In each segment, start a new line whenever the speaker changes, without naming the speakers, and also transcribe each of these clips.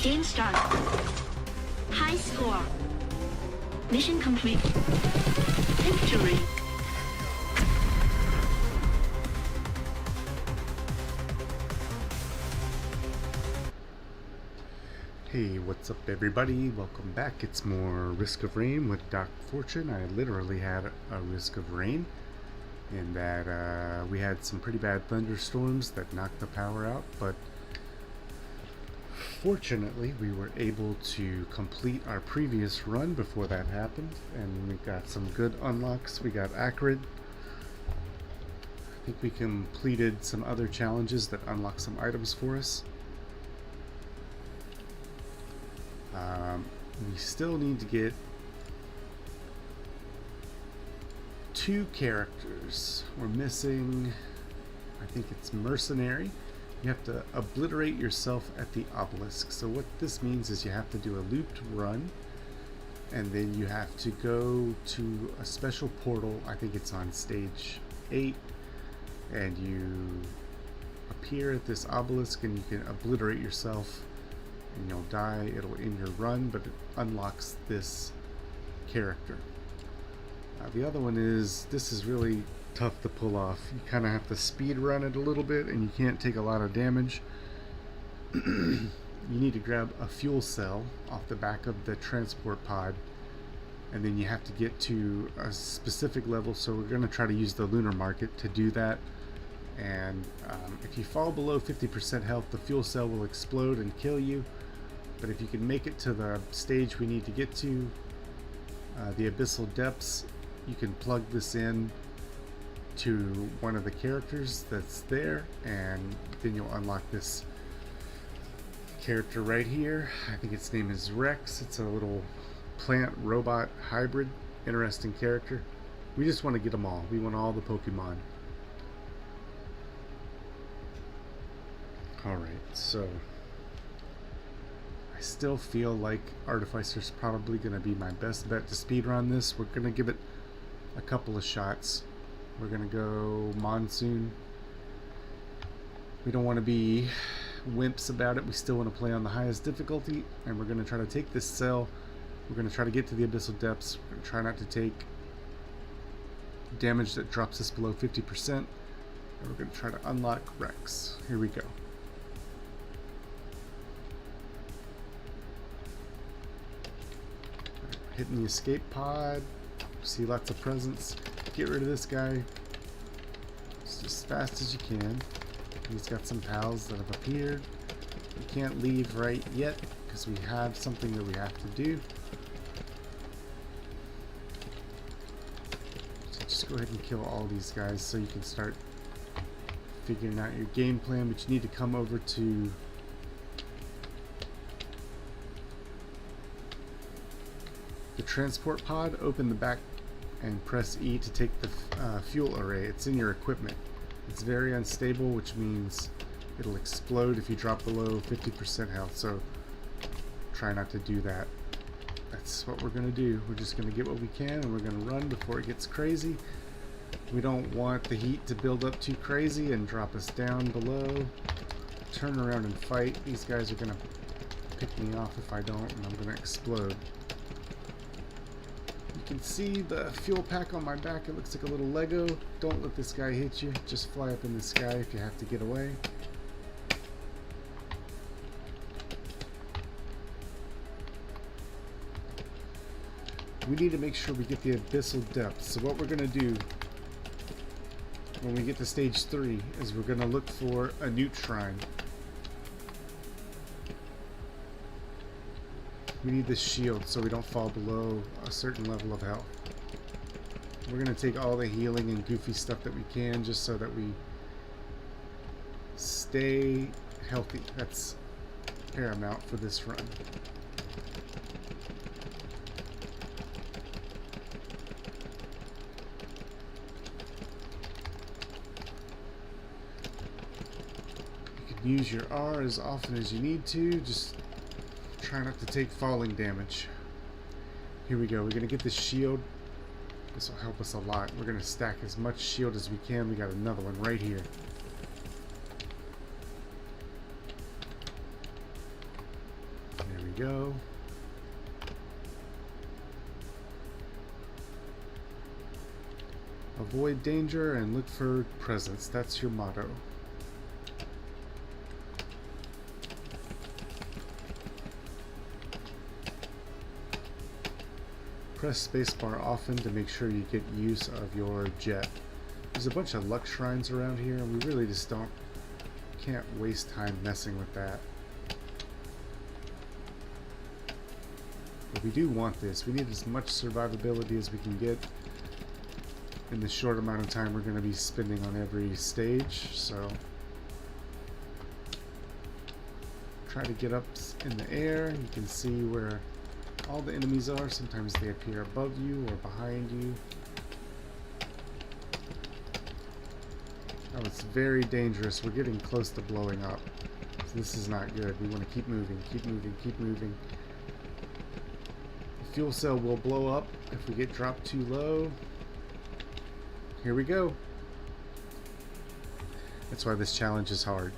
Game start. High score. Mission complete. Victory.
Hey, what's up everybody? Welcome back. It's more Risk of Rain with Doc Fortune. I literally had a Risk of Rain in that we had some pretty bad thunderstorms that knocked the power out, but fortunately we were able to complete our previous run before that happened, and we got some good unlocks. We got Acrid. I think we completed some other challenges that unlock some items for us. We still need to get 2 characters. We're missing, I think it's Mercenary. You have to obliterate yourself at the obelisk. So what this means is you have to do a looped run, and then you have to go to a special portal. I think it's on stage 8, and you appear at this obelisk and you can obliterate yourself. And you'll die. It'll end your run, but it unlocks this character. The other one is, this is really tough to pull off. You kind of have to speed run it a little bit, and you can't take a lot of damage. You need to grab a fuel cell off the back of the transport pod, and then you have to get to a specific level. So we're going to try to use the lunar market to do that. And if you fall below 50% health, the fuel cell will explode and kill you. But if you can make it to the stage we need to get to, the abyssal depths, you can plug this in to one of the characters that's there, and then you'll unlock this character right here. I think its name is Rex. It's a little plant robot hybrid. Interesting character. We just want to get them all. We want all the Pokemon. Alright, so I still feel like Artificer's probably going to be my best bet to speedrun this. We're going to give it a couple of shots. We're going to go Monsoon. We don't want to be wimps about it. We still want to play on the highest difficulty, and we're going to try to take this cell. We're going to try to get to the abyssal depths. We're going to try not to take damage that drops us below 50%. And we're going to try to unlock Rex. Here we go. Hitting the escape pod. See lots of presents. Get rid of this guy as fast as you can. He's got some pals that have appeared. We can't leave right yet because we have something that we have to do. So just go ahead and kill all these guys so you can start figuring out your game plan. But you need to come over to the transport pod, open the back and press E to take the fuel array. It's in your equipment. It's very unstable, which means it'll explode if you drop below 50% health, so try not to do that. That's what we're going to do. We're just going to get what we can, and we're going to run before it gets crazy. We don't want the heat to build up too crazy and drop us down below. Turn around and fight. These guys are going to pick me off if I don't, and I'm going to explode. You can see the fuel pack on my back. It looks like a little Lego. Don't let this guy hit you. Just fly up in the sky if you have to get away. We need to make sure we get the abyssal depth. So what we're going to do when we get to stage 3 is we're going to look for a newt shrine. We need this shield so we don't fall below a certain level of health. We're going to take all the healing and goofy stuff that we can just so that we stay healthy. That's paramount for this run. You can use your R as often as you need to. Just try not to take falling damage. Here we go. We're going to get this shield. This will help us a lot. We're going to stack as much shield as we can. We got another one right here. go. Avoid danger and look for presence. That's your motto. Press spacebar often to make sure you get use of your jet. There's a bunch of luck shrines around here, and we really just can't waste time messing with that. But we do want this. We need as much survivability as we can get in the short amount of time we're going to be spending on every stage, so try to get up in the air. You can see where all the enemies are. Sometimes they appear above you or behind you. Oh, it's very dangerous. We're getting close to blowing up. So this is not good. We want to keep moving, keep moving, keep moving. The fuel cell will blow up if we get dropped too low. Here we go. That's why this challenge is hard.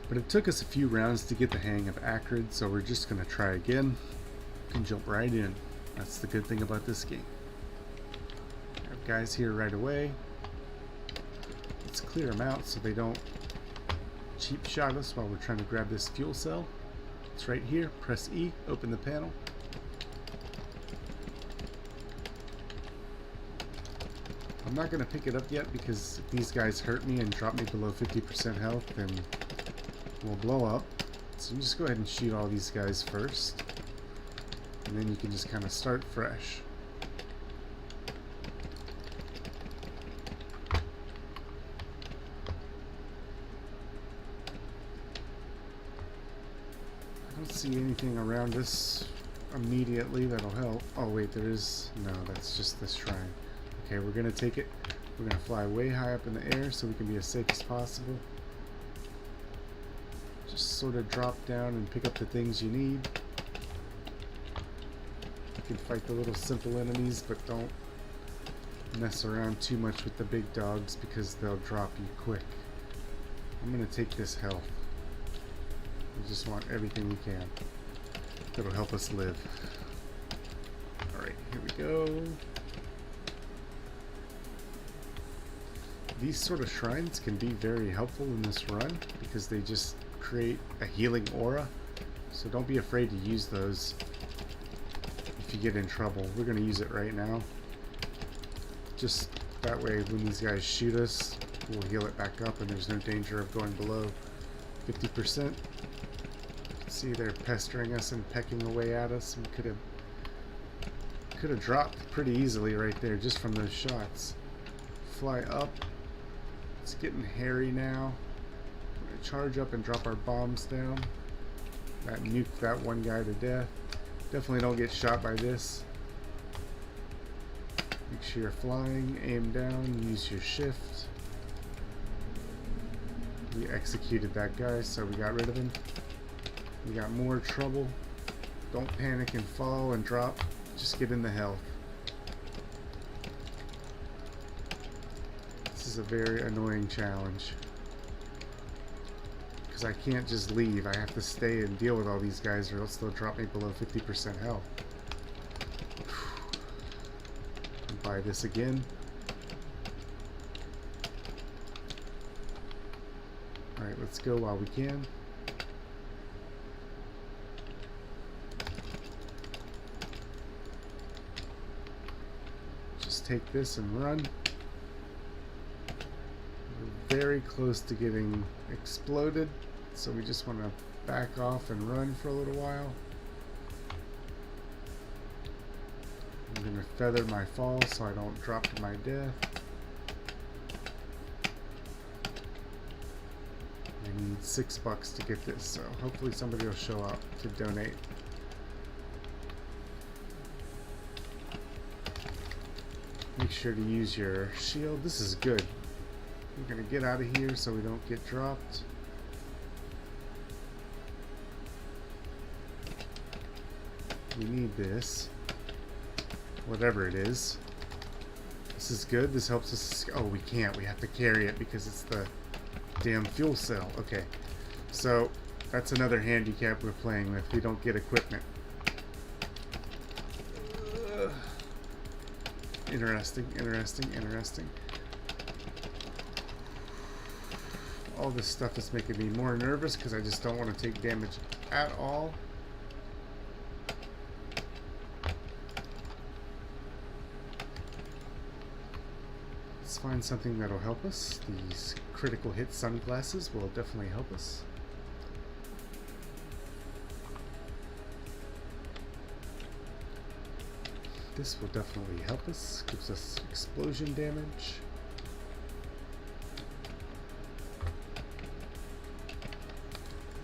But it took us a few rounds to get the hang of Acrid, so we're just going to try again and jump right in. That's the good thing about this game. We have guys here right away. Let's clear them out so they don't cheap shot us while we're trying to grab this fuel cell. It's right here. Press E, open the panel. I'm not going to pick it up yet because if these guys hurt me and drop me below 50% health, then we'll blow up. So you just go ahead and shoot all these guys first, and then you can just kind of start fresh. I don't see anything around us immediately that'll help. Oh wait, there is. No, that's just this shrine. Okay, we're gonna take it. We're gonna fly way high up in the air so we can be as safe as possible. Just sort of drop down and pick up the things you need. You can fight the little simple enemies, but don't mess around too much with the big dogs because they'll drop you quick. I'm gonna take this health. We just want everything we can that'll help us live. Alright, here we go. These sort of shrines can be very helpful in this run because they just create a healing aura. So don't be afraid to use those if you get in trouble. We're going to use it right now. Just that way when these guys shoot us, we'll heal it back up and there's no danger of going below 50%. See, they're pestering us and pecking away at us. We could have dropped pretty easily right there just from those shots. Fly up. It's getting hairy now. We're gonna charge up and drop our bombs down. That nuked that one guy to death. Definitely don't get shot by this. Make sure you're flying, aim down, use your shift. We executed that guy, so we got rid of him. We got more trouble. Don't panic and fall and drop. Just get in the health. This is a very annoying challenge. Because I can't just leave. I have to stay and deal with all these guys or else they'll drop me below 50% health. Buy this again. Alright, let's go while we can. Just take this and run. We're very close to getting exploded, so we just want to back off and run for a little while. I'm going to feather my fall so I don't drop to my death. I need $6 to get this, so hopefully somebody will show up to donate. Make sure to use your shield. This is good. We're going to get out of here so we don't get dropped. We need this. Whatever it is. This is good. This helps us. Oh, we can't. We have to carry it because it's the damn fuel cell. Okay. So, that's another handicap we're playing with. We don't get equipment. Interesting, interesting, interesting. All this stuff is making me more nervous because I just don't want to take damage at all. Let's find something that'll help us. These critical hit sunglasses will definitely help us. This will definitely help us. Gives us explosion damage.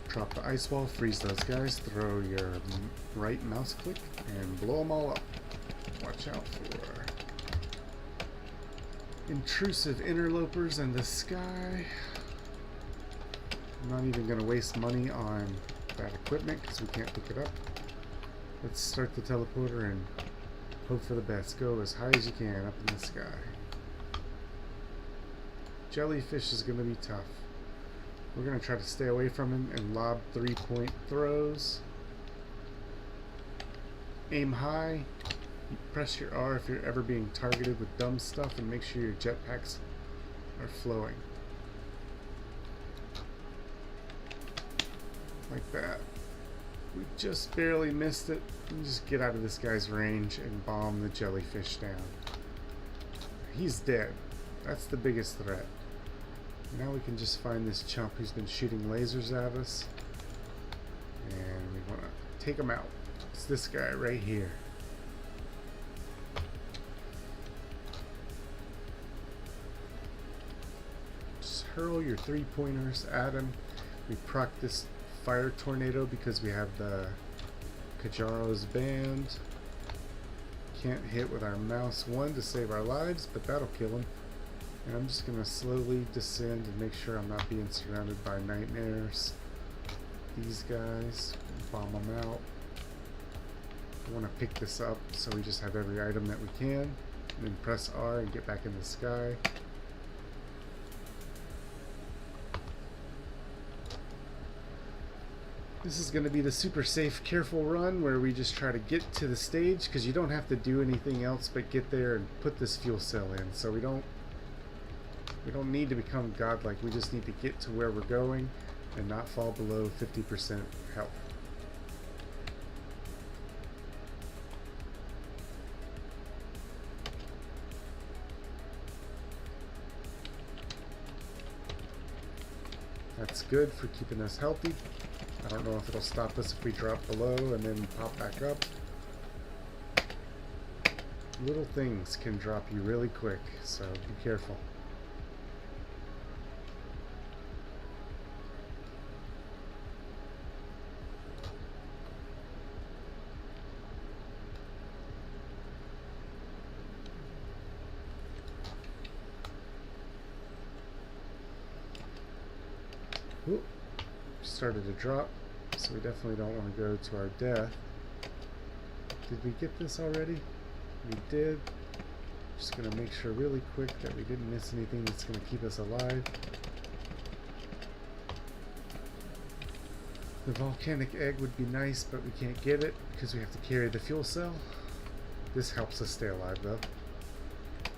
Drop the ice wall, freeze those guys, throw your right mouse click, and blow them all up. Watch out for intrusive interlopers in the sky. I'm not even going to waste money on that equipment because we can't pick it up. Let's start the teleporter and hope for the best. Go as high as you can up in the sky. Jellyfish is going to be tough. We're going to try to stay away from him and lob 3-point throws. Aim high. Press your R if you're ever being targeted with dumb stuff, and make sure your jetpacks are flowing. Like that. We just barely missed it. And just get out of this guy's range and bomb the jellyfish down. He's dead. That's the biggest threat. Now we can just find this chump who's been shooting lasers at us. And we want to take him out. It's this guy right here. Just hurl your 3-pointers at him. We proc this fire tornado because we have the Kajaro's band. Can't hit with our mouse 1 to save our lives, but that'll kill him. And I'm just going to slowly descend and make sure I'm not being surrounded by nightmares. These guys, bomb them out. I want to pick this up so we just have every item that we can. And then press R and get back in the sky. This is going to be the super safe, careful run where we just try to get to the stage because you don't have to do anything else but get there and put this fuel cell in. So we don't need to become godlike. We just need to get to where we're going and not fall below 50% health. That's good for keeping us healthy. I don't know if it'll stop us if we drop below and then pop back up. Little things can drop you really quick, so be careful. Ooh, started to drop, so we definitely don't want to go to our death. Did we get this already? We did. Just going to make sure really quick that we didn't miss anything that's going to keep us alive. The volcanic egg would be nice, but we can't get it because we have to carry the fuel cell. This helps us stay alive though.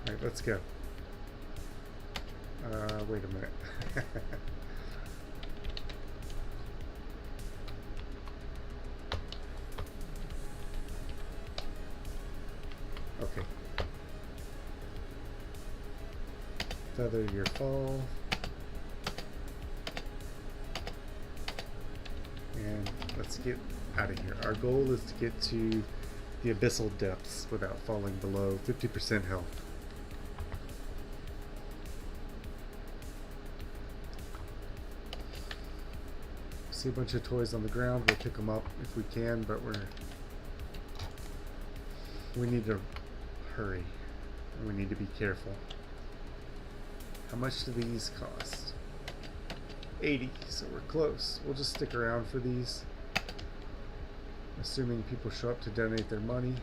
Alright, let's go. Wait a minute. Okay. Feather your fall. And let's get out of here. Our goal is to get to the abyssal depths without falling below 50% health. See a bunch of toys on the ground, we'll pick them up if we can, but we need to hurry, and we need to be careful. How much do these cost? 80, so we're close. We'll just stick around for these, assuming people show up to donate their money.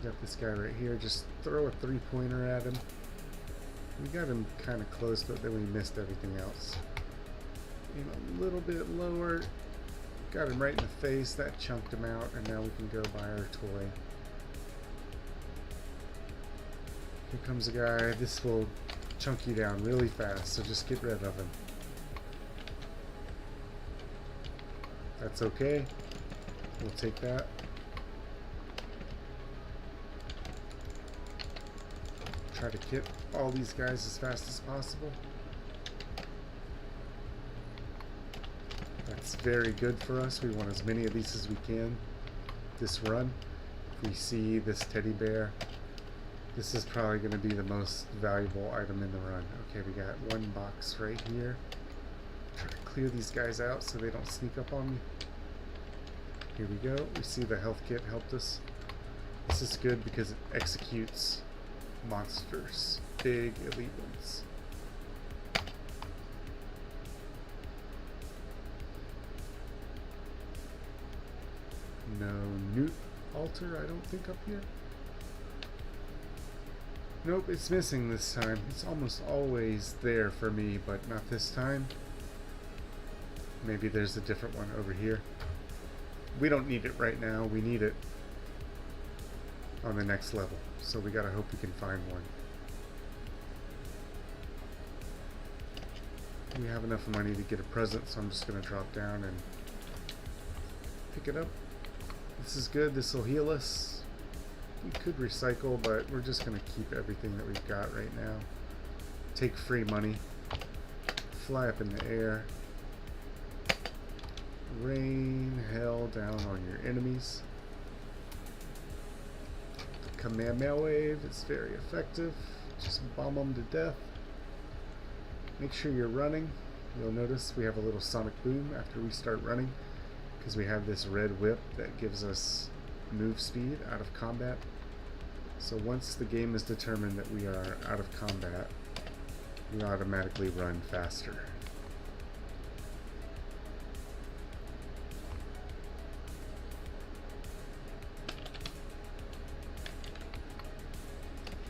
got this guy right here. Just throw a 3-pointer at him. We got him kind of close, but then we missed everything else. Aim a little bit lower. Got him right in the face. That chunked him out, and now we can go buy our toy. Here comes a guy. This will chunk you down really fast, so just get rid of him. That's okay. We'll take that. Try to hit all these guys as fast as possible. That's very good for us. We want as many of these as we can this run. If we see this teddy bear, this is probably going to be the most valuable item in the run. Okay, we got one box right here. Try to clear these guys out so they don't sneak up on me. Here we go. We see the health kit helped us. This is good because it executes monsters, big elite ones. No newt altar, I don't think, up here. Nope, it's missing this time. It's almost always there for me, but not this time. Maybe there's a different one over here. We don't need it right now. We need it on the next level. So we gotta hope we can find one. We have enough money to get a present, so I'm just gonna drop down and pick it up. This is good. This will heal us. We could recycle, but we're just gonna keep everything that we've got right now. Take free money. Fly up in the air. Rain hell down on your enemies. Kamehameha wave is very effective. Just bomb them to death. Make sure you're running. You'll notice we have a little sonic boom after we start running because we have this red whip that gives us move speed out of combat. So once the game is determined that we are out of combat, we automatically run faster.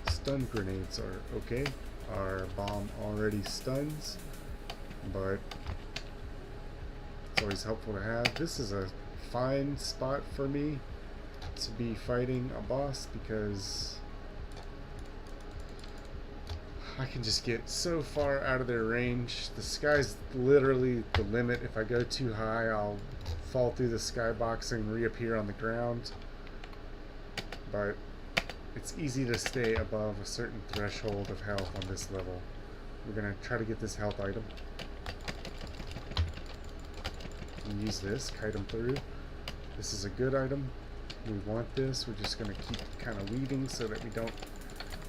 Stun grenades are okay. Our bomb already stuns, but it's always helpful to have. This is a fine spot for me to be fighting a boss because I can just get so far out of their range. The sky's literally the limit. If I go too high, I'll fall through the skybox and reappear on the ground. But it's easy to stay above a certain threshold of health on this level. We're going to try to get this health item. And use this, kite them through. This is a good item. We want this. We're just going to keep kind of weaving so that we don't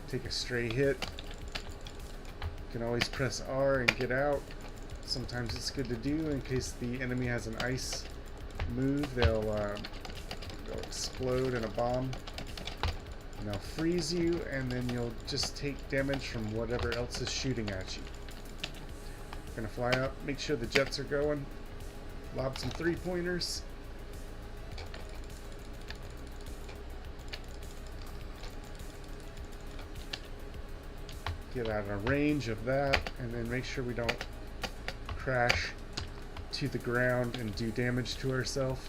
take a stray hit. You can always press R and get out. Sometimes it's good to do in case the enemy has an ice move. They'll explode in a bomb. And they'll freeze you, and then you'll just take damage from whatever else is shooting at you. Gonna fly up, make sure the jets are going. Lob some 3-pointers. Get out of range of that, and then make sure we don't crash to the ground and do damage to ourselves.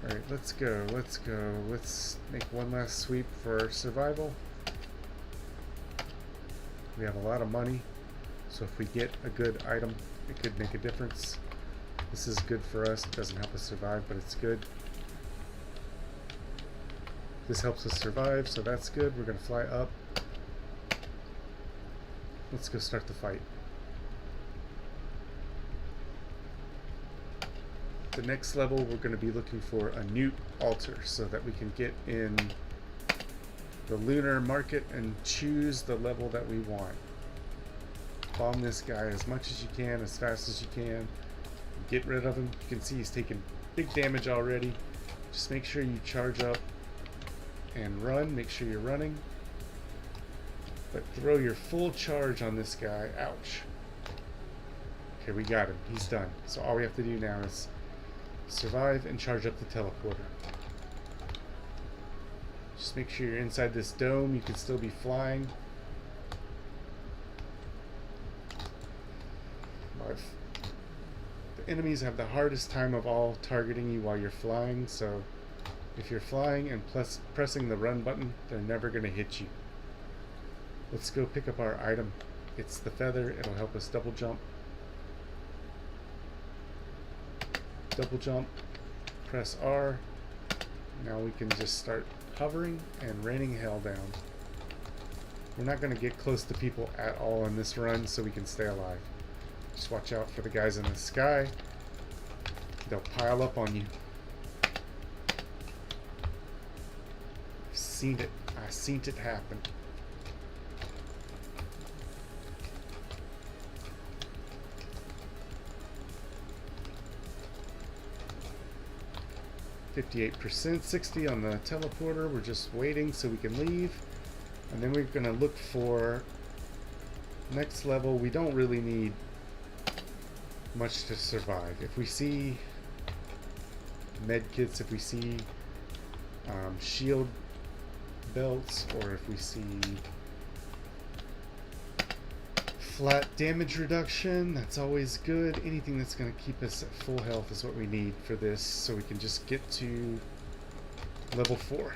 Alright, let's go, let's go. Let's make one last sweep for survival. We have a lot of money, so if we get a good item, it could make a difference. This is good for us. It doesn't help us survive, but it's good. This helps us survive, so that's good. We're going to fly up. Let's go start the fight. The next level, we're going to be looking for a newt altar so that we can get in the lunar market and choose the level that we want. Bomb this guy as much as you can, as fast as you can. Get rid of him. You can see he's taking big damage already. Just make sure you charge up and run. Make sure you're running. But throw your full charge on this guy. Ouch. Okay, we got him. He's done. So all we have to do now is survive and charge up the teleporter. Just make sure you're inside this dome. You can still be flying. The enemies have the hardest time of all targeting you while you're flying, so if you're flying and pressing the run button, they're never going to hit you. Let's go pick up our item. It's the feather. It'll help us double jump. Double jump. Press R. Now we can just start hovering and raining hell down. We're not going to get close to people at all in this run, so we can stay alive. Just watch out for the guys in the sky. They'll pile up on you. I've seen it. I've seen it happen. %, 60 on the teleporter. We're just waiting so we can leave. And then we're going to look for next level. We don't really need much to survive. If we see med kits, if we see shield belts, or if we see flat damage reduction, that's always good. Anything that's going to keep us at full health is what we need for this, so we can just get to level 4.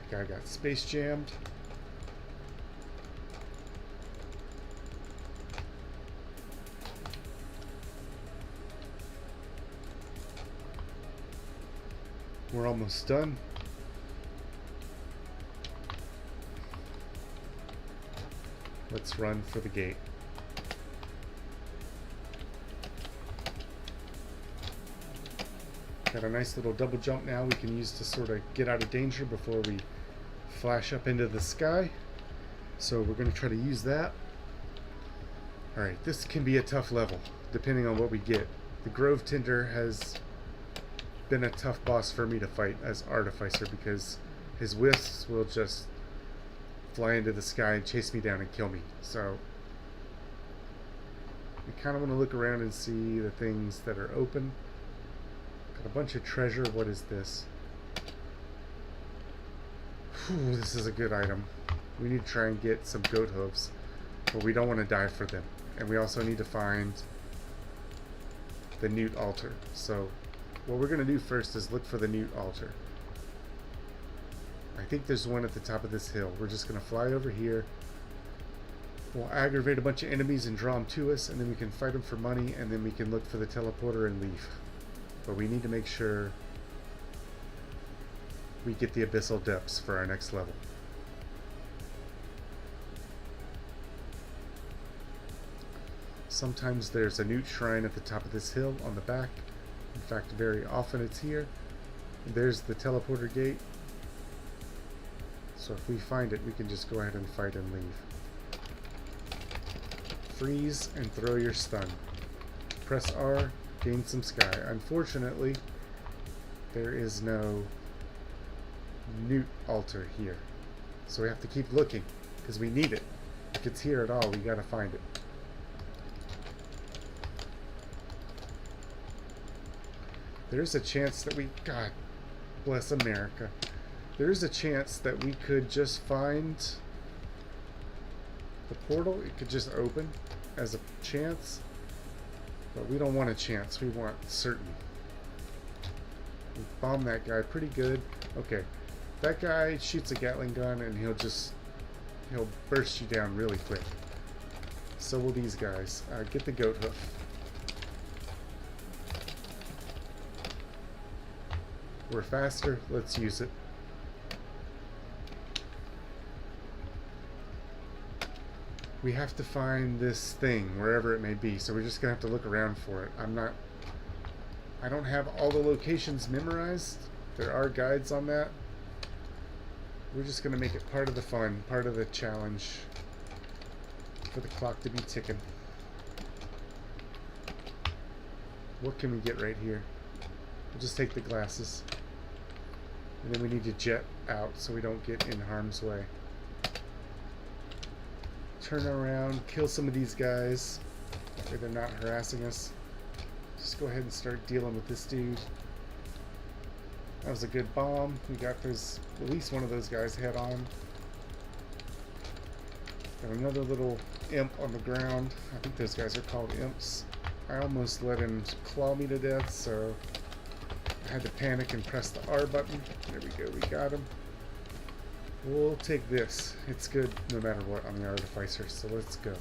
The guy got space jammed. We're almost done. Let's run for the gate. Got a nice little double jump now we can use to sort of get out of danger before we flash up into the sky. So we're going to try to use that. Alright, this can be a tough level depending on what we get. The Grove Tender has been a tough boss for me to fight as Artificer because his wisps will just fly into the sky and chase me down and kill me. So I kind of want to look around and see the things that are open. Got a bunch of treasure. What is this? Whew, this is a good item. We need to try and get some goat hooves, but we don't want to die for them. And we also need to find the Newt altar. So what we're going to do first is look for the Newt altar. I think there's one at the top of this hill. We're just going to fly over here. We'll aggravate a bunch of enemies and draw them to us, and then we can fight them for money, and then we can look for the teleporter and leave. But we need to make sure we get the abyssal depths for our next level. Sometimes there's a Newt shrine at the top of this hill on the back. In fact, very often it's here. There's the teleporter gate. So if we find it, we can just go ahead and fight and leave. Freeze and throw your stun. Press R, gain some sky. Unfortunately, there is no Newt altar here. So we have to keep looking, because we need it. If it's here at all, we gotta find it. There's a chance that we... God bless America. There's a chance that we could just find the portal. It could just open as a chance. But we don't want a chance. We want certain. We bombed that guy pretty good. Okay. That guy shoots a Gatling gun and he'll burst you down really quick. So will these guys. Get the goat hoof. We're faster. Let's use it. We have to find this thing wherever it may be, so we're just gonna have to look around for it. I don't have all the locations memorized. There are guides on that. We're just gonna make it part of the fun, part of the challenge, for the clock to be ticking. What can we get right here? We'll just take the glasses. And then we need to jet out so we don't get in harm's way. Turn around, kill some of these guys. way they're not harassing us. Just go ahead and start dealing with this dude. That was a good bomb. We got those, at least one of those guys head on. Got another little imp on the ground. I think those guys are called imps. I almost let him claw me to death, so I had to panic and press the R button. There we go, we got him. We'll take this. It's good no matter what on the Artificer, so let's go.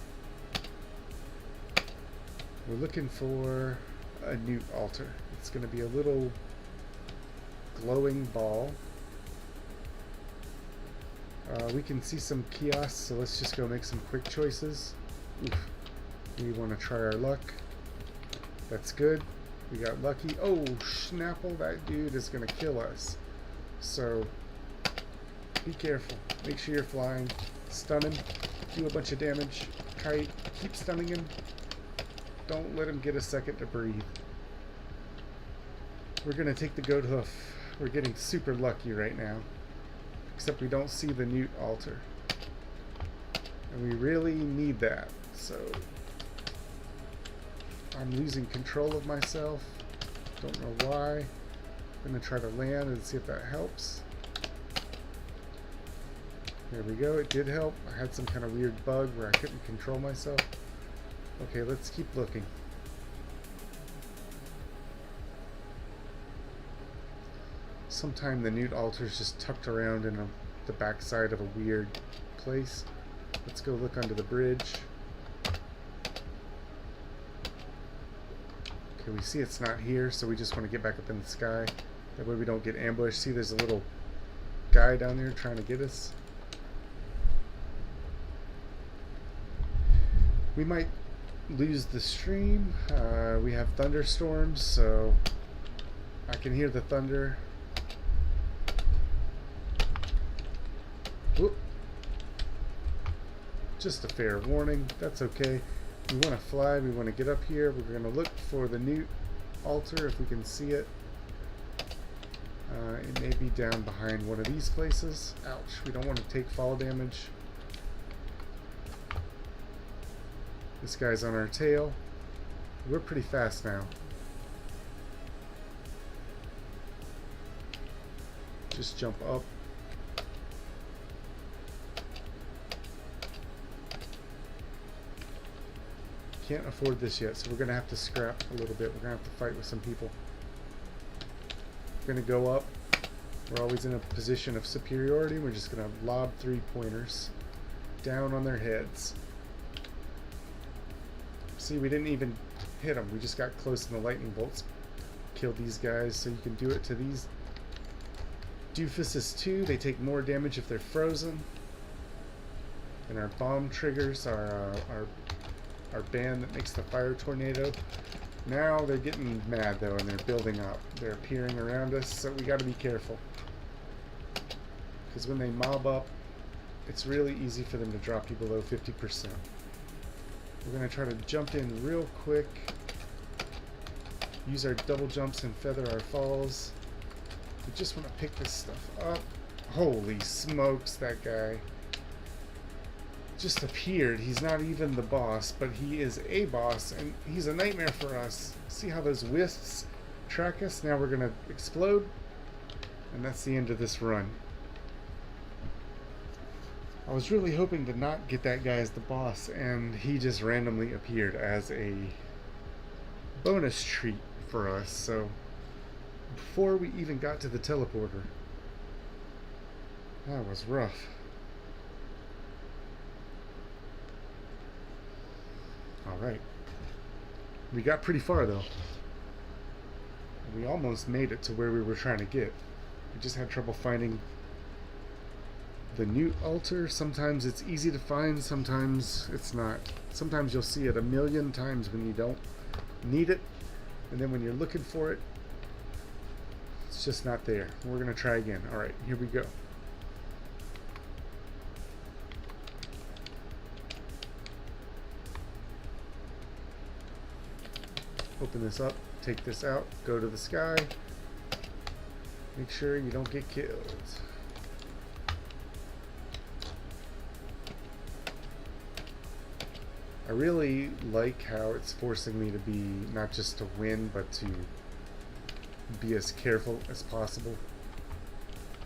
We're looking for a Newt altar. It's going to be a little glowing ball. We can see some kiosks, so let's just go make some quick choices. Oof. We want to try our luck. That's good. We got lucky. Oh, Schnapple, that dude is going to kill us. So, be careful. Make sure you're flying. Stun him. Do a bunch of damage. Kite. Keep stunning him. Don't let him get a second to breathe. We're going to take the goat hoof. We're getting super lucky right now. Except we don't see the Newt altar. And we really need that. So I'm losing control of myself. Don't know why. I'm going to try to land and see if that helps. There we go. It did help. I had some kind of weird bug where I couldn't control myself. Okay, let's keep looking. Sometime the Newt altar is just tucked around in the backside of a weird place. Let's go look under the bridge. Okay, we see it's not here, so we just want to get back up in the sky. That way we don't get ambushed. See, there's a little guy down there trying to get us. We might lose the stream. We have thunderstorms, so I can hear the thunder. Whoop. Just a fair warning. That's okay. We want to fly. We want to get up here. We're going to look for the Newt altar if we can see it. It may be down behind one of these places. Ouch. We don't want to take fall damage. This guy's on our tail. We're pretty fast now. Just jump up. Can't afford this yet, so we're going to have to scrap a little bit. We're going to have to fight with some people. We're going to go up. We're always in a position of superiority. We're just going to lob 3-pointers down on their heads. See, we didn't even hit them. We just got close and the lightning bolts killed these guys. So you can do it to these doofuses too. They take more damage if they're frozen. And our bomb triggers are our band that makes the fire tornado. Now they're getting mad though, and they're building up. They're appearing around us, so we got to be careful. Because when they mob up, it's really easy for them to drop you below 50%. We're going to try to jump in real quick. Use our double jumps and feather our falls. We just want to pick this stuff up. Holy smokes, that guy just appeared. He's not even the boss, but he is a boss, and he's a nightmare for us. See how those wisps track us? Now we're going to explode, and that's the end of this run. I was really hoping to not get that guy as the boss, and he just randomly appeared as a bonus treat for us. So before we even got to the teleporter, that was rough. Alright. We got pretty far though. We almost made it to where we were trying to get. We just had trouble finding the Newt altar. Sometimes it's easy to find, sometimes it's not. Sometimes you'll see it a million times when you don't need it, and then when you're looking for it, it's just not there. We're going to try again. Alright, here we go. Open this up, take this out, go to the sky. Make sure you don't get killed. I really like how it's forcing me to be not just to win, but to be as careful as possible.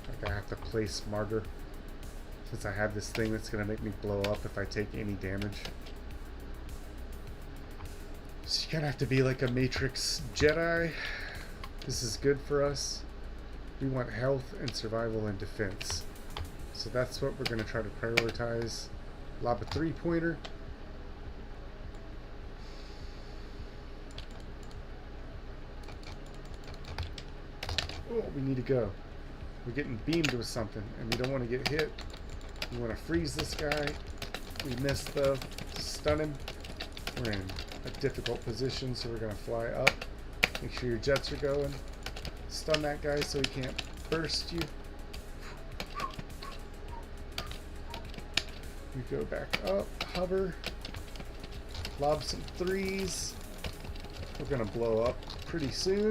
Like I have to play smarter since I have this thing that's going to make me blow up if I take any damage. So you kind of have to be like a Matrix Jedi. This is good for us. We want health and survival and defense. So that's what we're going to try to prioritize. Lob a three-pointer. Oh, we need to go. We're getting beamed with something, and we don't want to get hit. We want to freeze this guy. We missed the stun him. We're in a difficult position, so we're going to fly up. Make sure your jets are going. Stun that guy so he can't burst you. We go back up, hover, lob some threes. We're going to blow up pretty soon.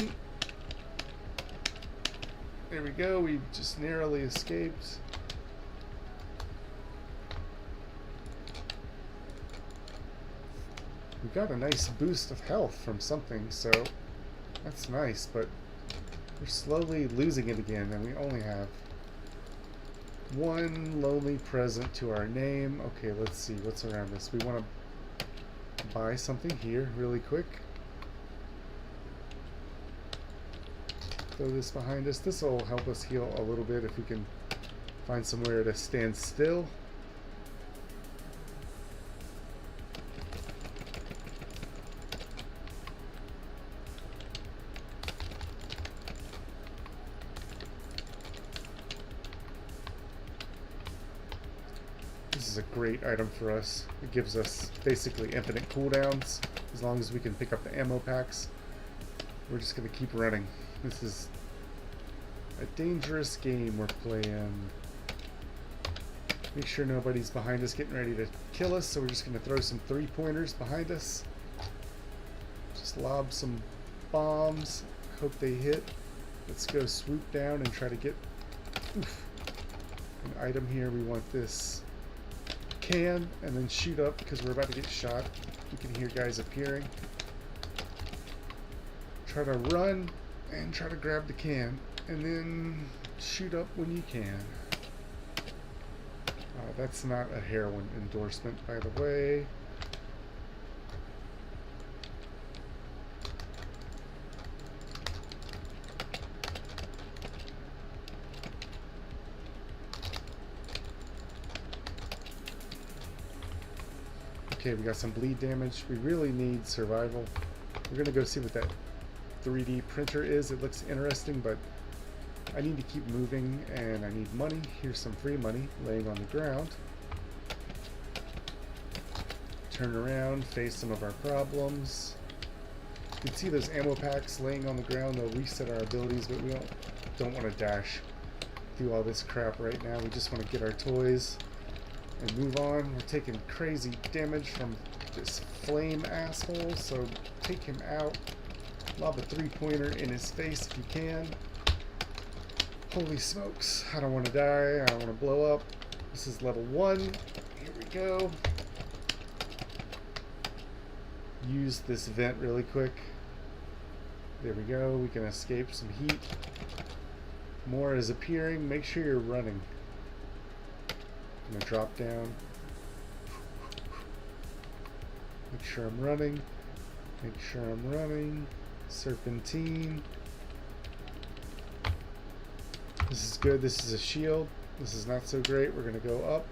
There we go, we just narrowly escaped. We got a nice boost of health from something, so that's nice, but we're slowly losing it again, and we only have one lonely present to our name. Okay, let's see what's around us. We want to buy something here really quick. Throw this behind us. This will help us heal a little bit if we can find somewhere to stand still. This is a great item for us. It gives us basically infinite cooldowns as long as we can pick up the ammo packs. We're just going to keep running. This is a dangerous game we're playing. Make sure nobody's behind us getting ready to kill us, so we're just going to throw some three-pointers behind us. Just lob some bombs. Hope they hit. Let's go swoop down and try to get an item here. We want this can, and then shoot up because we're about to get shot. You can hear guys appearing. Try to run and try to grab the can, and then shoot up when you can. That's not a heroin endorsement, by the way. Okay, we got some bleed damage. We really need survival. We're gonna go see what that 3D printer is. It looks interesting, but I need to keep moving and I need money. Here's some free money laying on the ground. Turn around, face some of our problems. You can see those ammo packs laying on the ground. They'll reset our abilities, but we don't want to dash through all this crap right now. We just want to get our toys and move on. We're taking crazy damage from this flame asshole, so take him out. Lob a three-pointer in his face if you can. Holy smokes, I don't want to die, I don't want to blow up. This is level 1. Here we go. Use this vent really quick. There we go, we can escape some heat. More is appearing, make sure you're running. I'm going to drop down. Make sure I'm running. Make sure I'm running. Serpentine. This is good. This is a shield. This is not so great. We're going to go up.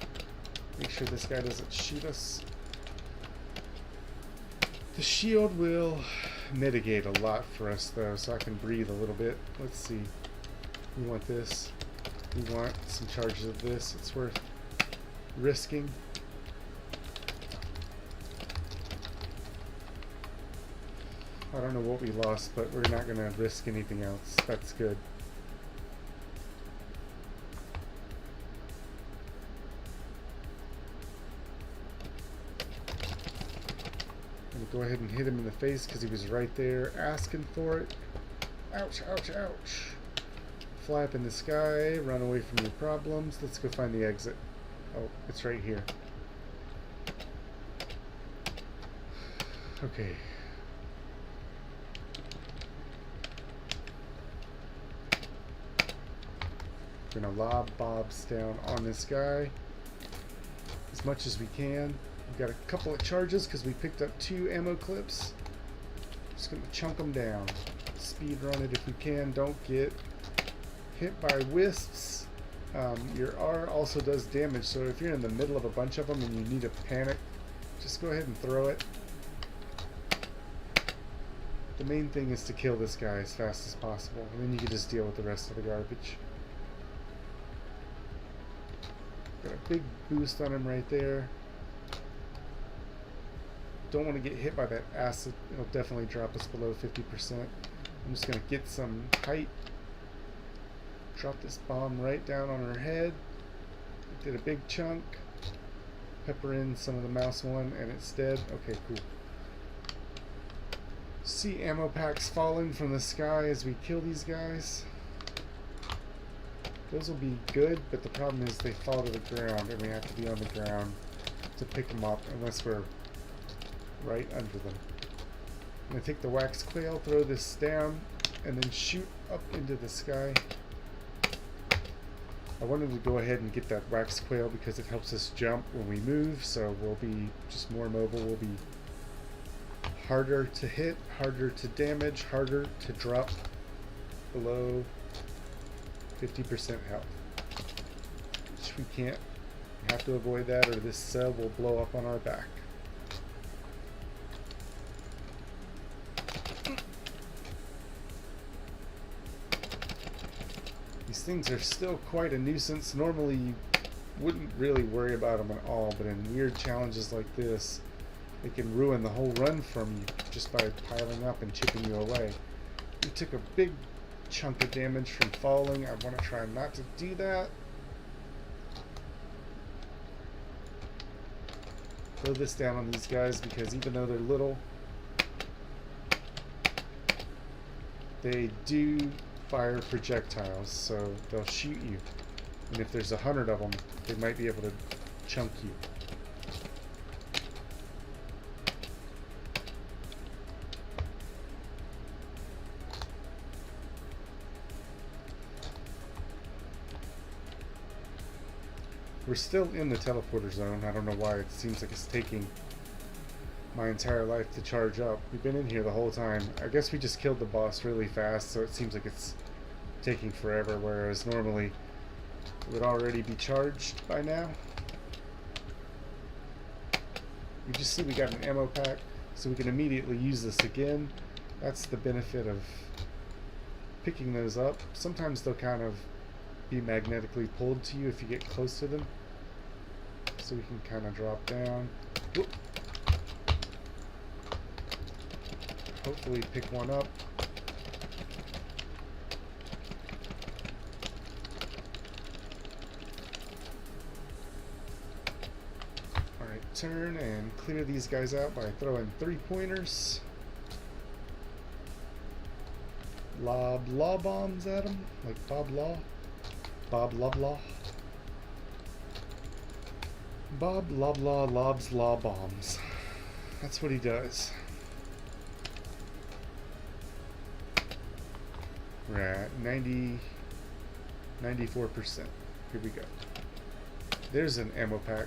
Make sure this guy doesn't shoot us. The shield will mitigate a lot for us though, so I can breathe a little bit. Let's see. We want this. We want some charges of this. It's worth risking. I don't know what we lost, but we're not going to risk anything else. That's good. I'm going to go ahead and hit him in the face because he was right there asking for it. Ouch, ouch, ouch. Fly up in the sky, run away from your problems. Let's go find the exit. Oh, it's right here. Okay. We're gonna lob bobs down on this guy as much as we can. We've got a couple of charges because we picked up 2 ammo clips. Just gonna chunk them down. Speed run it if we can. Don't get hit by wisps. Your R also does damage, so if you're in the middle of a bunch of them and you need to panic, just go ahead and throw it. The main thing is to kill this guy as fast as possible, and then you can just deal with the rest of the garbage. Got a big boost on him right there. Don't want to get hit by that acid. It'll definitely drop us below 50%. I'm just going to get some height. Drop this bomb right down on her head. Did a big chunk. Pepper in some of the mouse one and it's dead. Okay, cool. See ammo packs falling from the sky as we kill these guys. Those will be good, but the problem is they fall to the ground and we have to be on the ground to pick them up unless we're right under them. I'm going to take the wax quail, throw this down, and then shoot up into the sky. I wanted to go ahead and get that wax quail because it helps us jump when we move, so we'll be just more mobile. We'll be harder to hit, harder to damage, harder to drop below 50% health. Which we can't. We have to avoid that or this cell will blow up on our back. These things are still quite a nuisance. Normally you wouldn't really worry about them at all, but in weird challenges like this, they can ruin the whole run from you just by piling up and chipping you away. We took a big chunk of damage from falling. I want to try not to do that. Throw this down on these guys because even though they're little, they do fire projectiles, so they'll shoot you. And if there's 100 of them, they might be able to chunk you. We're still in the teleporter zone. I don't know why it seems like it's taking my entire life to charge up. We've been in here the whole time. I guess we just killed the boss really fast, so it seems like it's taking forever, whereas normally it would already be charged by now. You just see we got an ammo pack, so we can immediately use this again. That's the benefit of picking those up. Sometimes they'll kind of be magnetically pulled to you if you get close to them. So we can kind of drop down. Whoop. Hopefully pick one up. Alright, turn and clear these guys out by throwing 3-pointers. Lob law bombs at them, like Bob Law. Bob Loblaw. Bob Loblaw lobs law bombs. That's what he does. We're at 94%. Here we go. There's an ammo pack.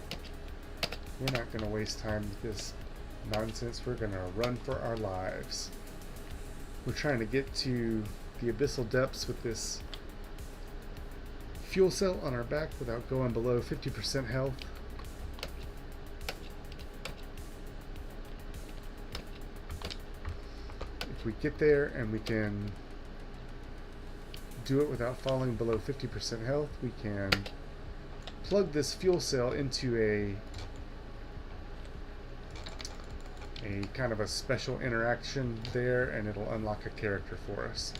We're not going to waste time with this nonsense. We're going to run for our lives. We're trying to get to the abyssal depths with this fuel cell on our back without going below 50% health. If we get there and we can do it without falling below 50% health, we can plug this fuel cell into a kind of a special interaction there, and it'll unlock a character for us.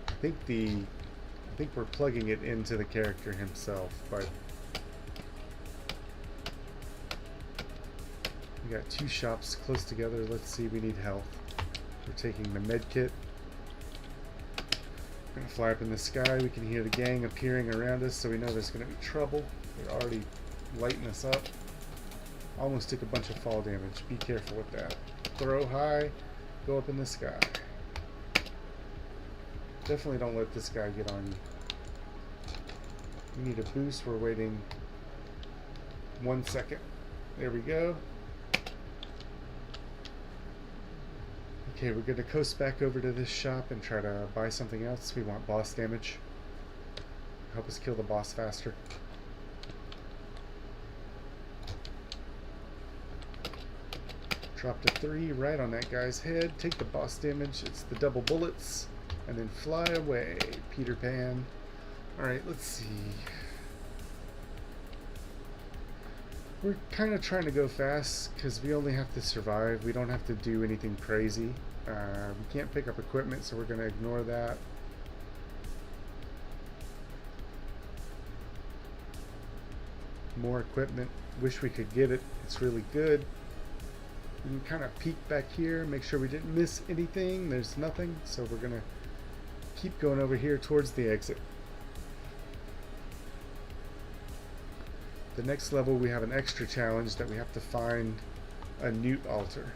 I think we're plugging it into the character himself, but we got 2 shops close together. Let's see, we need health. We're taking the med kit. We're gonna fly up in the sky. We can hear the gang appearing around us, so we know there's gonna be trouble. They're already lighting us up. Almost took a bunch of fall damage. Be careful with that. Throw high, go up in the sky. Definitely don't let this guy get on you. We need a boost. We're waiting 1 second. There we go. Okay, we're going to coast back over to this shop and try to buy something else. We want boss damage. Help us kill the boss faster. Drop to 3 right on that guy's head. Take the boss damage. It's the double bullets. And then fly away, Peter Pan. Alright, let's see. We're kind of trying to go fast because we only have to survive. We don't have to do anything crazy. We can't pick up equipment, so we're going to ignore that. More equipment. Wish we could get it. It's really good. We can kind of peek back here, make sure we didn't miss anything. There's nothing, so we're going to keep going over here towards the exit. The next level we have an extra challenge that we have to find a newt altar.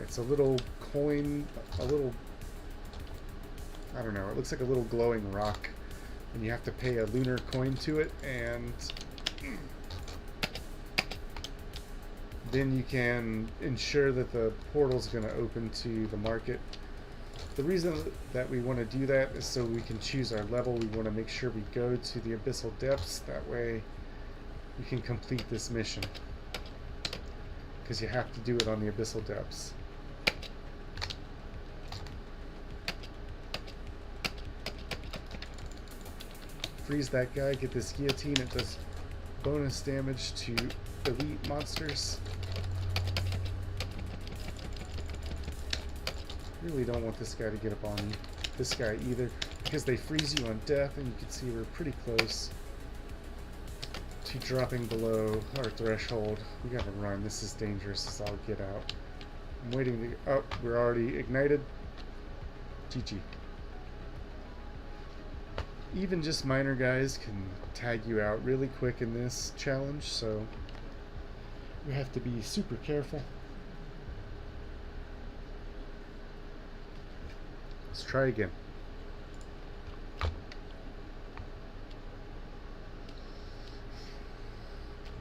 It's a little coin, I don't know, it looks like a little glowing rock, and you have to pay a lunar coin to it, and then you can ensure that the portal's going to open to the market. The reason that we want to do that is so we can choose our level. We want to make sure we go to the abyssal depths. That way we can complete this mission, because you have to do it on the abyssal depths. Freeze that guy, get this guillotine. It does bonus damage to elite monsters. Really don't want this guy to get up on you. This guy either, because they freeze you on death, and you can see we're pretty close to dropping below our threshold. We gotta run. This is dangerous as all get out. I'm waiting to... Oh, we're already ignited. GG. Even just minor guys can tag you out really quick in this challenge, so we have to be super careful. Let's try again.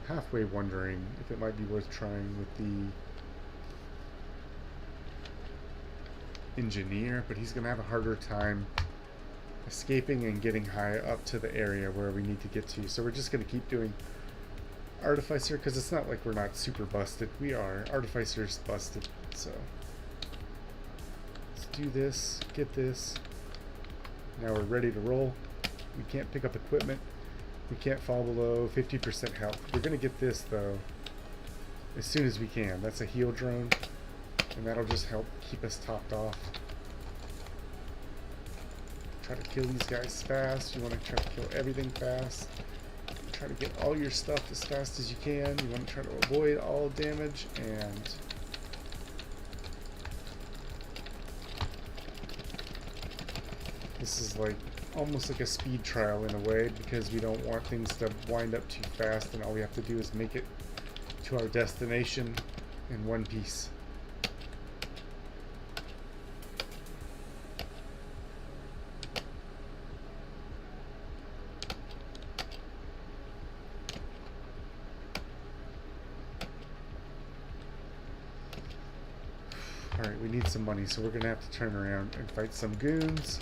Halfway wondering if it might be worth trying with the engineer, but he's gonna have a harder time escaping and getting high up to the area where we need to get to. So we're just gonna keep doing Artificer, because it's not like we're not super busted. We are. Artificer's busted, so let's do this, get this. Now we're ready to roll. We can't pick up equipment. We can't fall below 50% health. We're going to get this, though, as soon as we can. That's a heal drone, and that'll just help keep us topped off. Try to kill these guys fast. You want to try to kill everything fast. Try to get all your stuff as fast as you can. You want to try to avoid all damage, and this is like almost like a speed trial in a way, because we don't want things to wind up too fast, and all we have to do is make it to our destination in one piece. Alright, we need some money, so we're gonna have to turn around and fight some goons.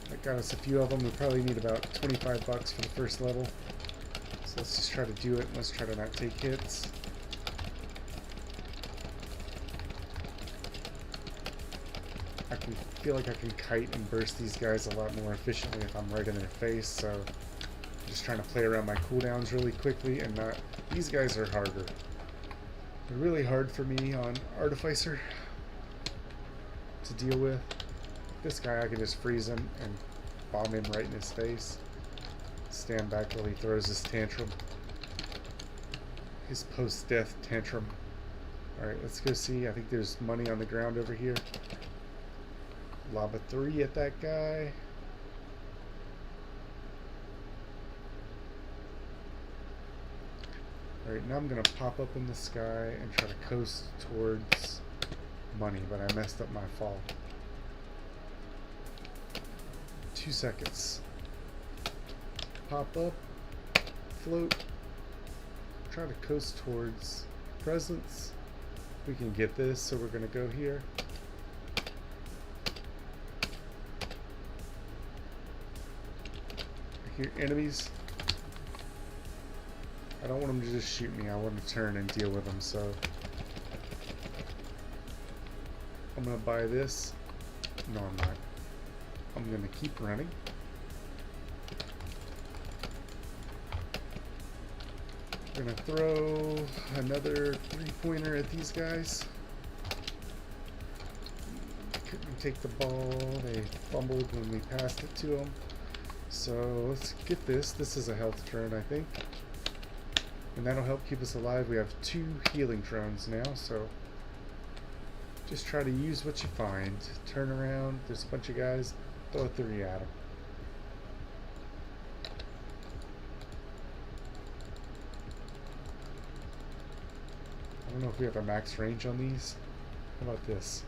That got us a few of them. We probably need about 25 bucks for the first level. So let's just try to do it. Let's try to not take hits. I can feel like I can kite and burst these guys a lot more efficiently if I'm right in their face, so I'm just trying to play around my cooldowns really quickly and not... These guys are harder. They're really hard for me on Artificer to deal with. This guy, I can just freeze him and bomb him right in his face. Stand back while he throws his tantrum. His post-death tantrum. Alright, let's go see. I think there's money on the ground over here. Lob a 3 at that guy. Alright, now I'm going to pop up in the sky and try to coast towards money, but I messed up my fall. 2 seconds. Pop up, float, try to coast towards presence. We can get this, so we're going to go here. I hear enemies. I don't want them to just shoot me. I want to turn and deal with them, so I'm going to buy this. No, I'm not. I'm going to keep running. We're going to throw another 3-pointer at these guys. Couldn't take the ball. They fumbled when we passed it to them. So let's get this. This is a health drone, I think. And that'll help keep us alive. We have 2 healing drones now, so just try to use what you find. Turn around. There's a bunch of guys. Throw a 3 at them. I don't know if we have a max range on these. How about this?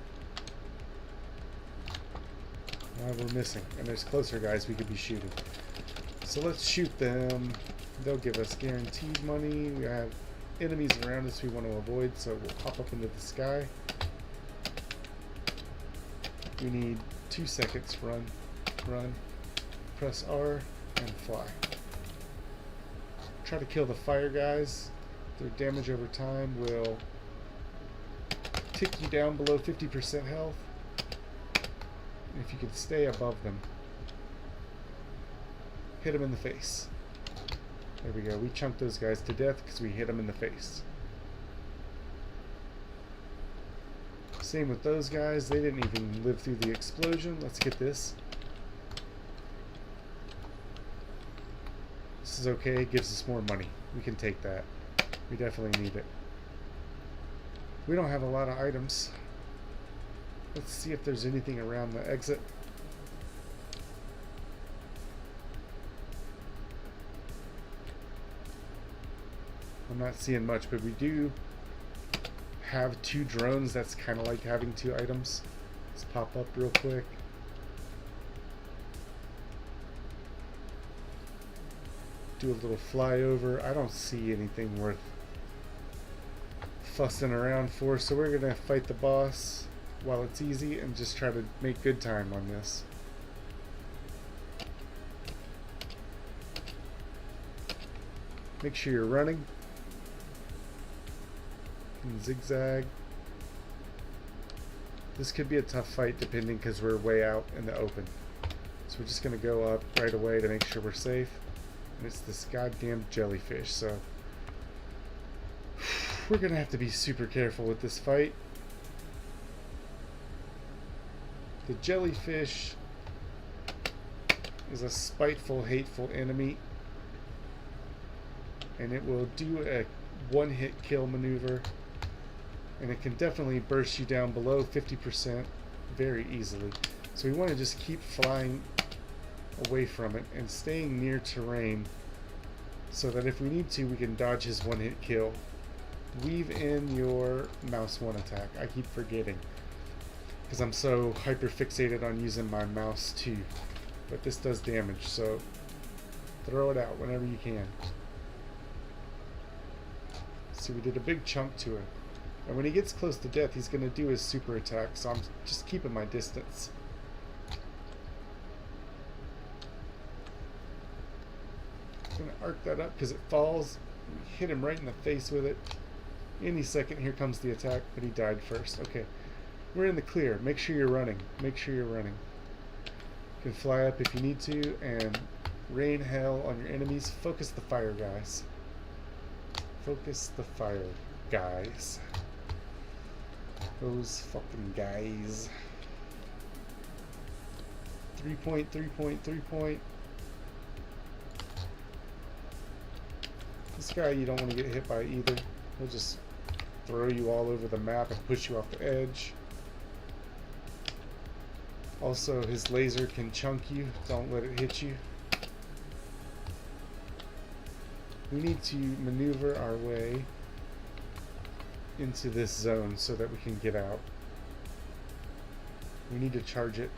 We're missing. And there's closer guys we could be shooting. So let's shoot them. They'll give us guaranteed money. We have enemies around us we want to avoid, so we'll hop up into the sky. We need 2 seconds. Run, run, press R, and fly. Try to kill the fire guys. Their damage over time will tick you down below 50% health. And if you can stay above them, hit them in the face. There we go. We chunked those guys to death because we hit them in the face. Same with those guys. They didn't even live through the explosion. Let's get this. This is okay. It gives us more money. We can take that. We definitely need it. We don't have a lot of items. Let's see if there's anything around the exit. I'm not seeing much, but we do have 2 drones. That's kind of like having 2 items. Let's pop up real quick. Do a little flyover. I don't see anything worth fussing around for, so we're gonna fight the boss while it's easy and just try to make good time on this. Make sure you're running. And zigzag. This could be a tough fight depending because we're way out in the open. So we're just going to go up right away to make sure we're safe. And it's this goddamn jellyfish, so we're going to have to be super careful with this fight. The jellyfish is a spiteful, hateful enemy, and it will do a one-hit kill maneuver, and it can definitely burst you down below 50% very easily. So we want to just keep flying away from it and staying near terrain so that if we need to, we can dodge his one-hit kill. Weave in your mouse 1 attack. I keep forgetting because I'm so hyper fixated on using my mouse 2, but this does damage, so throw it out whenever you can. See, we did a big chunk to him. And when he gets close to death, he's going to do his super attack, so I'm just keeping my distance. I'm going to arc that up because it falls. We hit him right in the face with it. Any second, here comes the attack, but he died first. Okay, we're in the clear. Make sure you're running. Make sure you're running. You can fly up if you need to and rain hell on your enemies. Focus the fire guys. Focus the fire guys. Those fucking guys. 3-point, 3-point, 3-point. This guy you don't want to get hit by either. He'll just throw you all over the map and push you off the edge. Also, his laser can chunk you. Don't let it hit you. We need to maneuver our way into this zone so that we can get out. We need to charge it.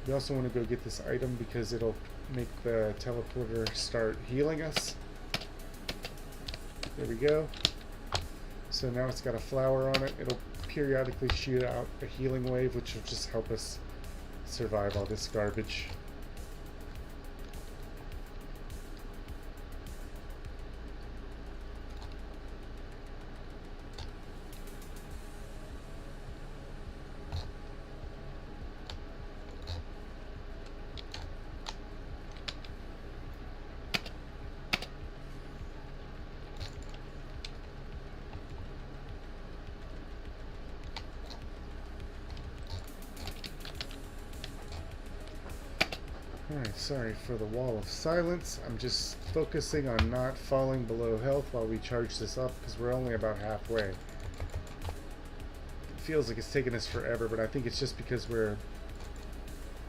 We also want to go get this item because it'll make the teleporter start healing us. There we go. So now it's got a flower on it. It'll periodically shoot out a healing wave, which will just help us survive all this garbage. Alright, sorry for the wall of silence. I'm just focusing on not falling below health while we charge this up because we're only about halfway. It feels like it's taking us forever, but I think it's just because we're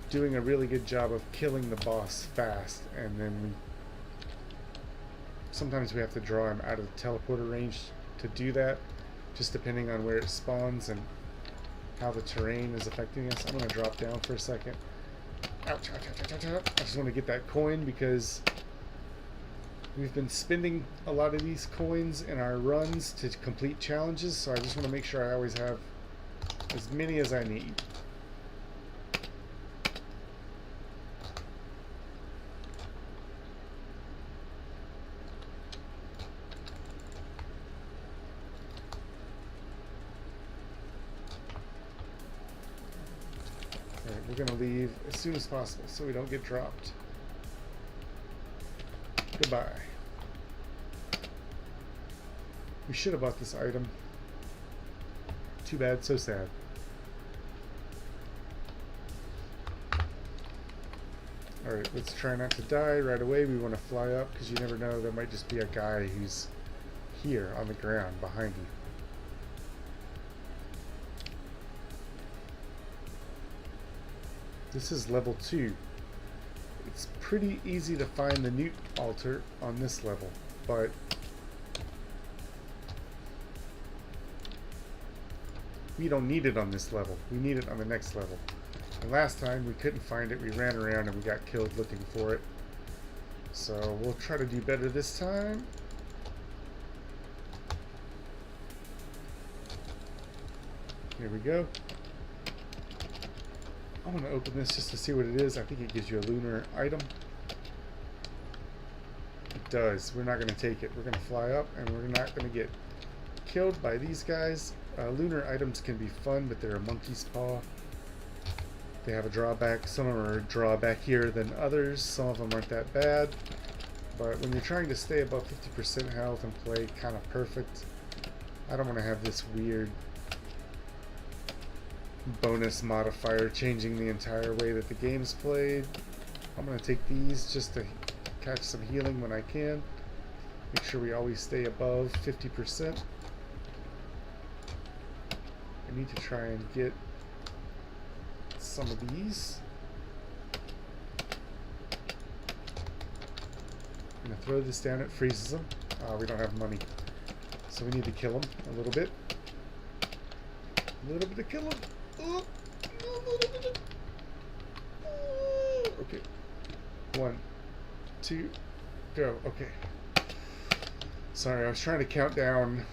doing a really good job of killing the boss fast, and then sometimes we have to draw him out of the teleporter range to do that, just depending on where it spawns and how the terrain is affecting us. I'm going to drop down for a second. Ouch, ouch, ouch, ouch, ouch. I just want to get that coin because we've been spending a lot of these coins in our runs to complete challenges, so I just want to make sure I always have as many as I need. Alright, we're going to leave as soon as possible so we don't get dropped. Goodbye. We should have bought this item. Too bad, so sad. Alright, let's try not to die right away. We want to fly up because you never know, there might just be a guy who's here on the ground behind you. This is level 2. It's pretty easy to find the Newt altar on this level, but we don't need it on this level. We need it on the next level. And last time we couldn't find it. We ran around and we got killed looking for it. So we'll try to do better this time. Here we go. I'm going to open this just to see what it is. I think it gives you a lunar item. It does. We're not going to take it. We're going to fly up and we're not going to get killed by these guys. Lunar items can be fun, but they're a monkey's paw. They have a drawback. Some of them are drawbackier than others. Some of them aren't that bad. But when you're trying to stay above 50% health and play kind of perfect, I don't want to have this weird bonus modifier changing the entire way that the game's played. I'm going to take these just to catch some healing when I can. Make sure we always stay above 50%. I need to try and get some of these. I'm going to throw this down, it freezes them. We don't have money, so we need to kill them a little bit. A little bit to kill them. Oh, okay. 1, 2, go. Okay. Sorry, I was trying to count down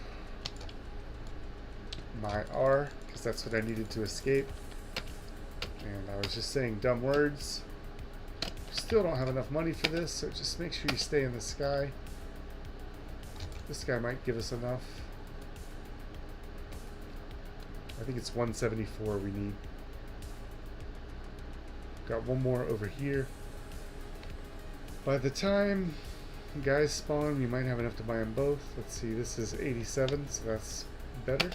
my R because that's what I needed to escape. And I was just saying dumb words. Still don't have enough money for this, so just make sure you stay in the sky. This guy might give us enough. I think it's 174 we need. Got one more over here. By the time guys spawn, we might have enough to buy them both. Let's see, this is 87, so that's better.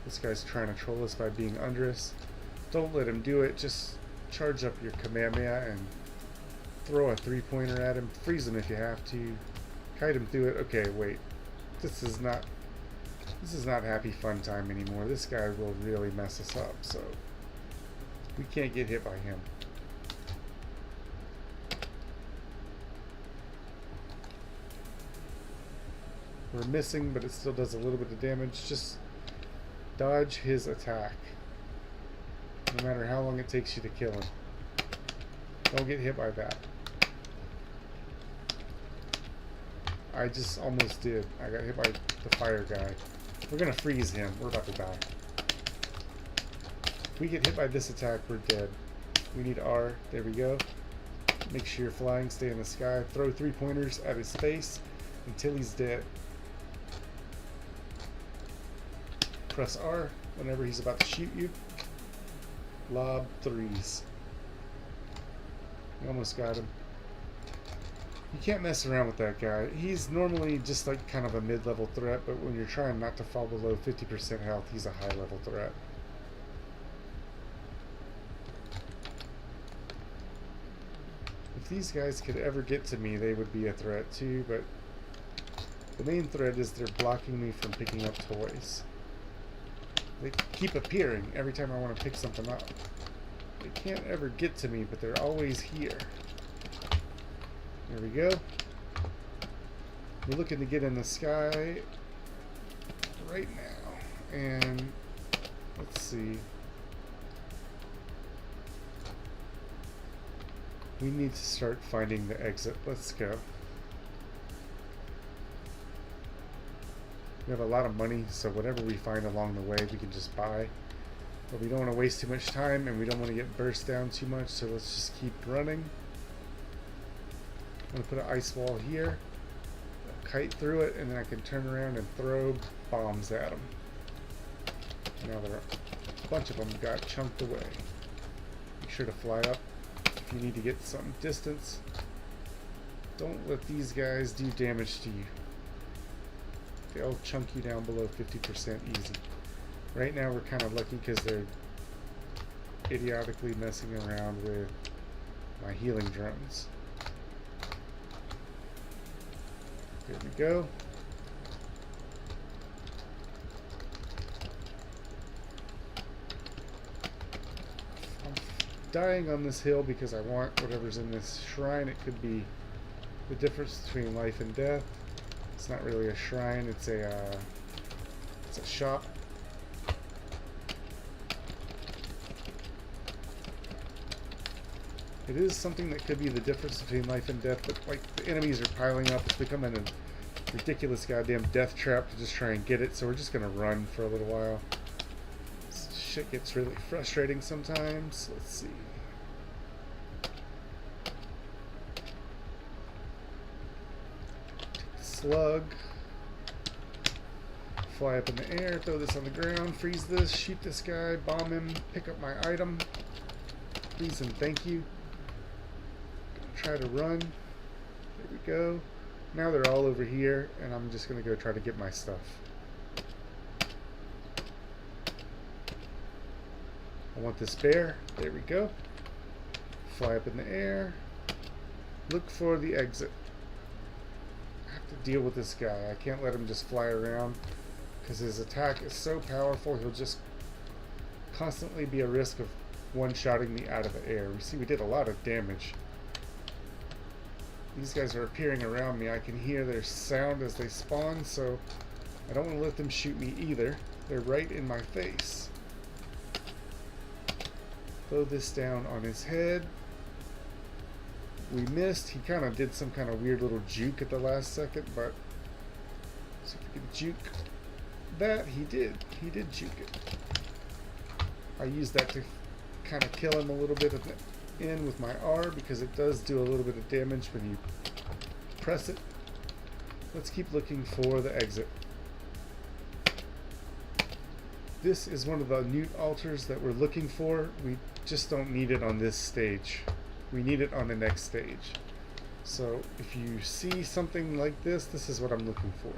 This guy's trying to troll us by being under us. Don't let him do it. Just charge up your Kamehameha and throw a 3-pointer at him. Freeze him if you have to. Kite him through it. Okay, wait. This is not happy fun time anymore. This guy will really mess us up, so we can't get hit by him. We're missing, but it still does a little bit of damage. Just dodge his attack. No matter how long it takes you to kill him. Don't get hit by that. I just almost did. I got hit by the fire guy. We're gonna freeze him. We're about to die. If we get hit by this attack, we're dead. We need R. There we go. Make sure you're flying. Stay in the sky. Throw 3 pointers at his face until he's dead. Press R whenever he's about to shoot you. Lob 3s. You almost got him. You can't mess around with that guy. He's normally just like kind of a mid-level threat, but when you're trying not to fall below 50% health, he's a high-level threat. If these guys could ever get to me, they would be a threat too, but the main threat is they're blocking me from picking up toys. They keep appearing every time I want to pick something up. They can't ever get to me, but they're always here. There we go. We're looking to get in the sky right now. And let's see. We need to start finding the exit. Let's go. We have a lot of money, so whatever we find along the way, we can just buy. But we don't want to waste too much time, and we don't want to get burst down too much, so let's just keep running. I'm going to put an ice wall here, kite through it, and then I can turn around and throw bombs at them. Now there are a bunch of them got chunked away. Make sure to fly up if you need to get some distance. Don't let these guys do damage to you. They'll chunk you down below 50% easy. Right now we're kind of lucky because they're idiotically messing around with my healing drones. Here we go. I'm dying on this hill because I want whatever's in this shrine. It could be the difference between life and death. It's not really a shrine, it's a shop. It is something that could be the difference between life and death, but like the enemies are piling up, it's becoming a ridiculous goddamn death trap to just try and get it, so we're just gonna run for a little while. This shit gets really frustrating sometimes. Let's see. Slug. Fly up in the air, throw this on the ground, freeze this, shoot this guy, bomb him, pick up my item. Please and thank you. Try to run. There we go. Now they're all over here, and I'm just going to go try to get my stuff. I want this bear. There we go. Fly up in the air. Look for the exit. I have to deal with this guy. I can't let him just fly around because his attack is so powerful, he'll just constantly be a risk of one-shotting me out of the air. We see we did a lot of damage. These guys are appearing around me. I can hear their sound as they spawn, so I don't want to let them shoot me either. They're right in my face. Throw this down on his head. We missed. He kind of did some kind of weird little juke at the last second, but see if we can juke that. He did. He did juke it. I used that to kind of kill him a little bit in with my R because it does do a little bit of damage when you press it. Let's keep looking for the exit. This is one of the newt altars that we're looking for. We just don't need it on this stage. We need it on the next stage. So if you see something like this, this is what I'm looking for.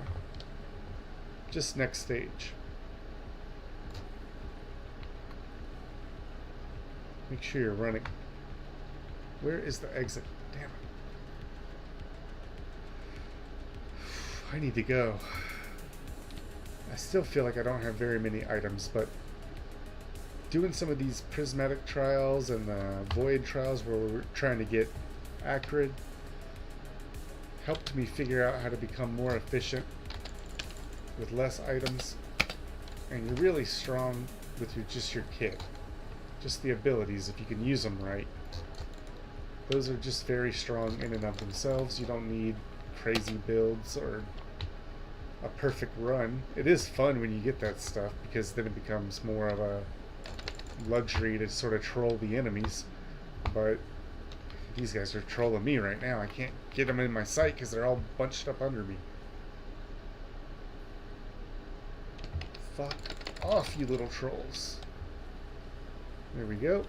Just next stage. Make sure you're running. Where is the exit? Damn it. I need to go. I still feel like I don't have very many items, but doing some of these prismatic trials and the void trials where we're trying to get acrid helped me figure out how to become more efficient with less items, and you're really strong with just your kit. Just the abilities, if you can use them right. Those are just very strong in and of themselves. You don't need crazy builds or a perfect run. It is fun when you get that stuff, because then it becomes more of a luxury to sort of troll the enemies. But these guys are trolling me right now. I can't get them in my sight because they're all bunched up under me. Fuck off, you little trolls. There we go.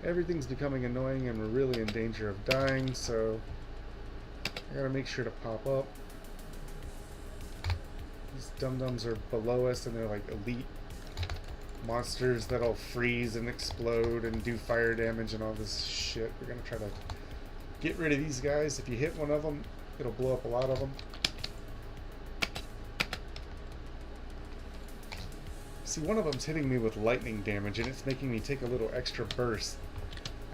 Everything's becoming annoying and we're really in danger of dying, so I gotta make sure to pop up. These dum-dums are below us and they're like elite monsters that'll freeze and explode and do fire damage and all this shit. We're gonna try to get rid of these guys. If you hit one of them, it'll blow up a lot of them. See, one of them's hitting me with lightning damage and it's making me take a little extra burst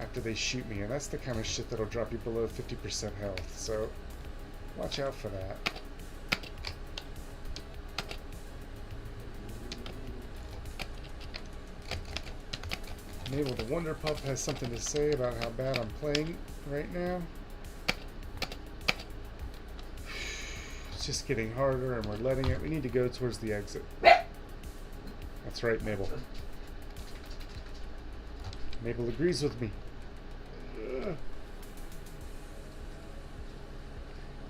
after they shoot me, and that's the kind of shit that'll drop you below 50% health, so watch out for that. Mabel the Wonder Pup has something to say about how bad I'm playing right now. It's just getting harder and we're letting it. We need to go towards the exit. That's right, Mabel. Mabel agrees with me.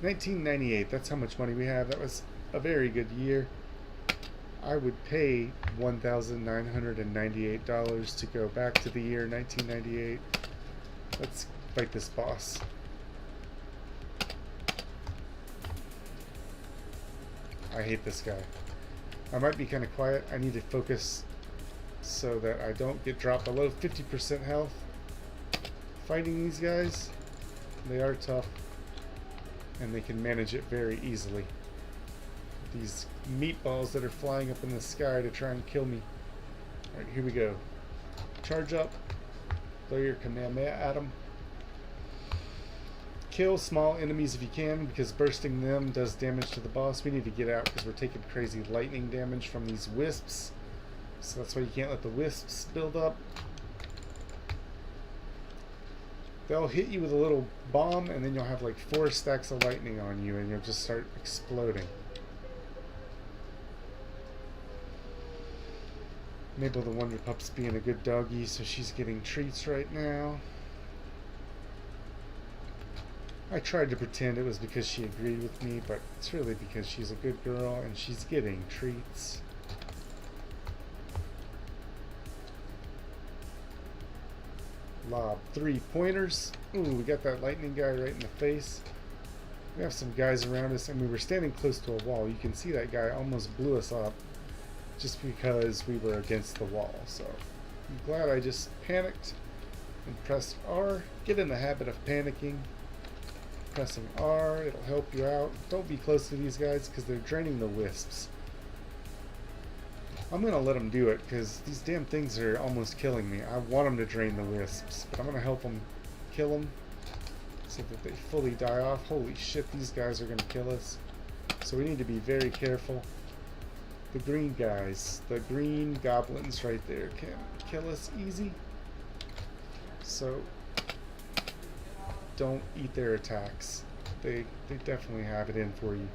1998, that's how much money we have. That was a very good year. I would pay $1,998 to go back to the year 1998. Let's fight this boss. I hate this guy. I might be kind of quiet. I need to focus so that I don't get dropped below 50% health. Fighting these guys, they are tough and they can manage it very easily. These meatballs that are flying up in the sky to try and kill me. Alright, here we go. Charge up. Throw your Kamehameha at them. Kill small enemies if you can, because bursting them does damage to the boss. We need to get out because we're taking crazy lightning damage from these wisps. So that's why you can't let the wisps build up. They'll hit you with a little bomb and then you'll have like 4 stacks of lightning on you and you'll just start exploding. Mabel the Wonder Pup's being a good doggy, so she's getting treats right now. I tried to pretend it was because she agreed with me, but it's really because she's a good girl and she's getting treats. Lob 3 pointers. Ooh, we got that lightning guy right in the face. We have some guys around us and we were standing close to a wall. You can see that guy almost blew us up just because we were against the wall. So I'm glad I just panicked and pressed R. Get in the habit of panicking. Pressing R, it'll help you out. Don't be close to these guys because they're draining the wisps. I'm going to let them do it because these damn things are almost killing me. I want them to drain the wisps, but I'm going to help them kill them so that they fully die off. Holy shit, these guys are going to kill us. So we need to be very careful. The green guys, the green goblins right there can kill us easy. So don't eat their attacks. They definitely have it in for you.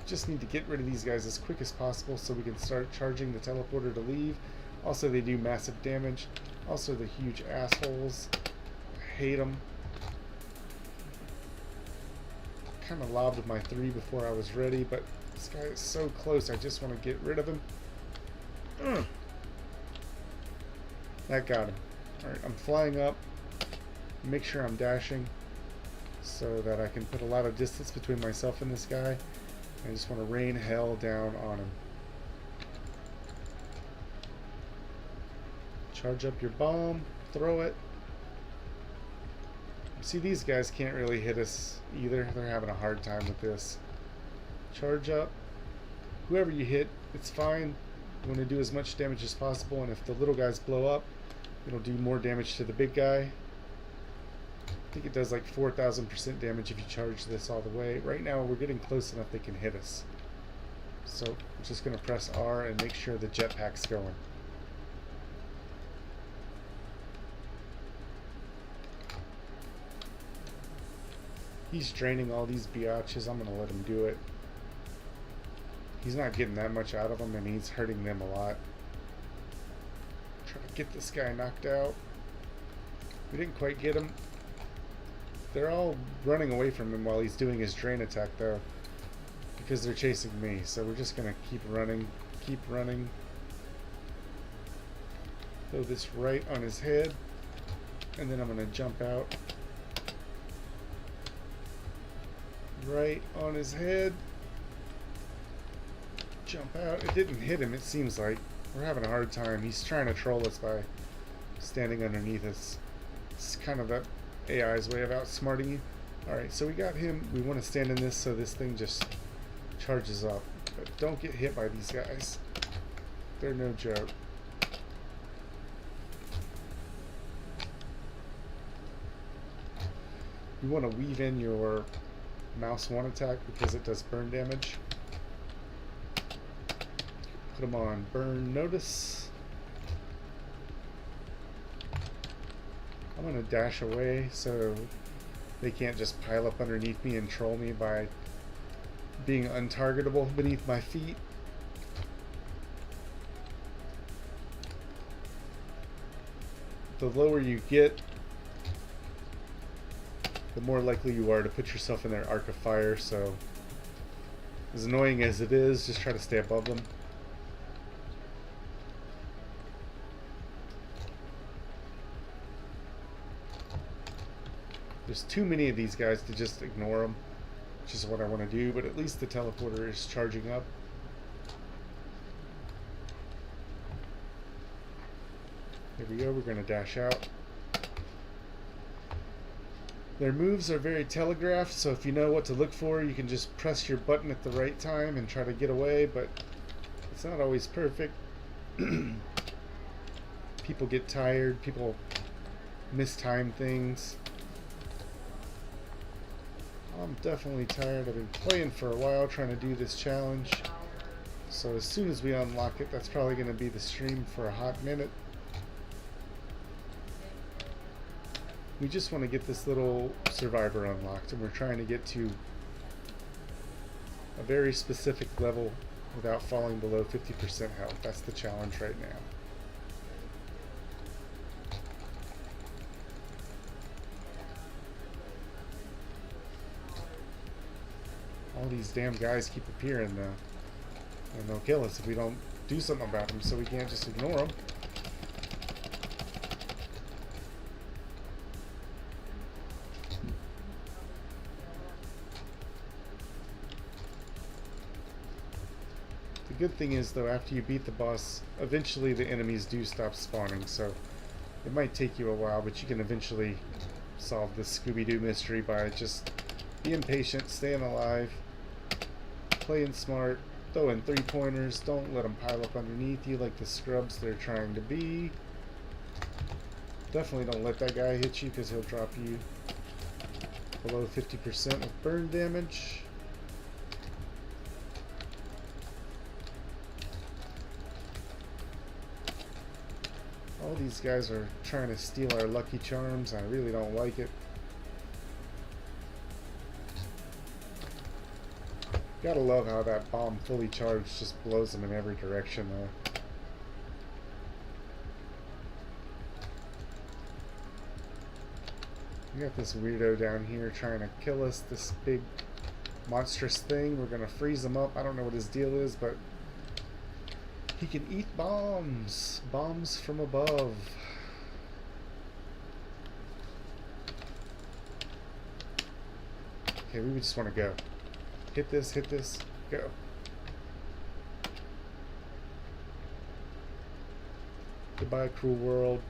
Just need to get rid of these guys as quick as possible so we can start charging the teleporter to leave. Also, they do massive damage. Also, the huge assholes. I hate them. Kind of lobbed my 3 before I was ready, but this guy is so close. I just want to get rid of him. That got him. Alright, I'm flying up. Make sure I'm dashing so that I can put a lot of distance between myself and this guy. I just want to rain hell down on him. Charge up your bomb, throw it. See, these guys can't really hit us either. They're having a hard time with this. Charge up. Whoever you hit, it's fine. You want to do as much damage as possible, and if the little guys blow up, it'll do more damage to the big guy. think it does like 4,000% damage if you charge this all the way. Right now we're getting close enough they can hit us. So I'm just going to press R and make sure the jetpack's going. He's draining all these biatches. I'm going to let him do it. He's not getting that much out of them, and he's hurting them a lot. Try to get this guy knocked out. We didn't quite get him. They're all running away from him while he's doing his drain attack, though, because they're chasing me. So we're just going to keep running. Keep running. Throw this right on his head, and then I'm going to jump out. Right on his head. Jump out. It didn't hit him, it seems like. We're having a hard time. He's trying to troll us by standing underneath us. It's kind of that AI's way of outsmarting you. Alright, so we got him. We want to stand in this so this thing just charges up. But don't get hit by these guys. They're no joke. You want to weave in your mouse 1 attack because it does burn damage. Put them on burn notice. I'm going to dash away so they can't just pile up underneath me and troll me by being untargetable beneath my feet. The lower you get, the more likely you are to put yourself in their arc of fire, so as annoying as it is, just try to stay above them. There's too many of these guys to just ignore them, which is what I want to do, but at least the teleporter is charging up. Here we go, we're going to dash out. Their moves are very telegraphed, so if you know what to look for, you can just press your button at the right time and try to get away, but it's not always perfect. People get tired, people mistime things. I'm definitely tired. I've been playing for a while trying to do this challenge. So as soon as we unlock it, that's probably going to be the stream for a hot minute. We just want to get this little survivor unlocked, and we're trying to get to a very specific level without falling below 50% health. That's the challenge right now. All these damn guys keep appearing though, and they'll kill us if we don't do something about them, so we can't just ignore them. The good thing is though, after you beat the boss, eventually the enemies do stop spawning, so it might take you a while, but you can eventually solve this Scooby-Doo mystery by just being patient, staying alive, playing smart, throwing 3-pointers, don't let them pile up underneath you like the scrubs they're trying to be. Definitely don't let that guy hit you because he'll drop you below 50% of burn damage. All these guys are trying to steal our Lucky Charms. I really don't like it. Gotta love how that bomb fully charged just blows them in every direction though. We got this weirdo down here trying to kill us, this big monstrous thing. We're gonna freeze him up. I don't know what his deal is, but he can eat bombs. Bombs from above. Okay, we just want to go. Hit this, go. Goodbye, cruel world.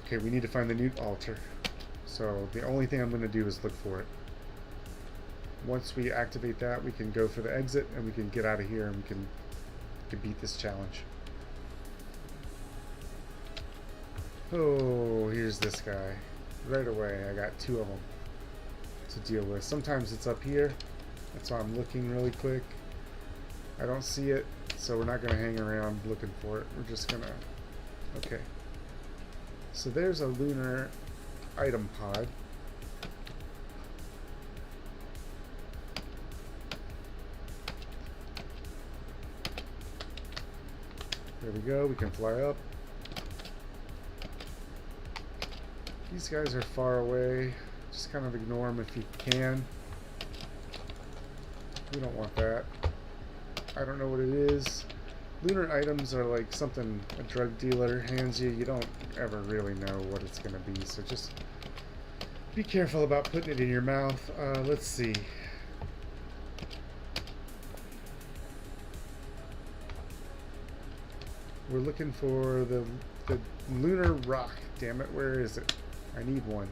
Okay, we need to find the new altar. So the only thing I'm going to do is look for it. Once we activate that, we can go for the exit and we can get out of here and we can can beat this challenge. Oh, here's this guy. Right away, I got 2 of them to deal with. Sometimes it's up here. That's why I'm looking really quick. I don't see it, so we're not going to hang around looking for it. We're just going to... Okay. So there's a lunar item pod. There we go. We can fly up. These guys are far away. Just kind of ignore them if you can. We don't want that. I don't know what it is. Lunar items are like something a drug dealer hands you. You don't ever really know what it's going to be. So just be careful about putting it in your mouth. Let's see. We're looking for the lunar rock. Damn it, where is it? I need one.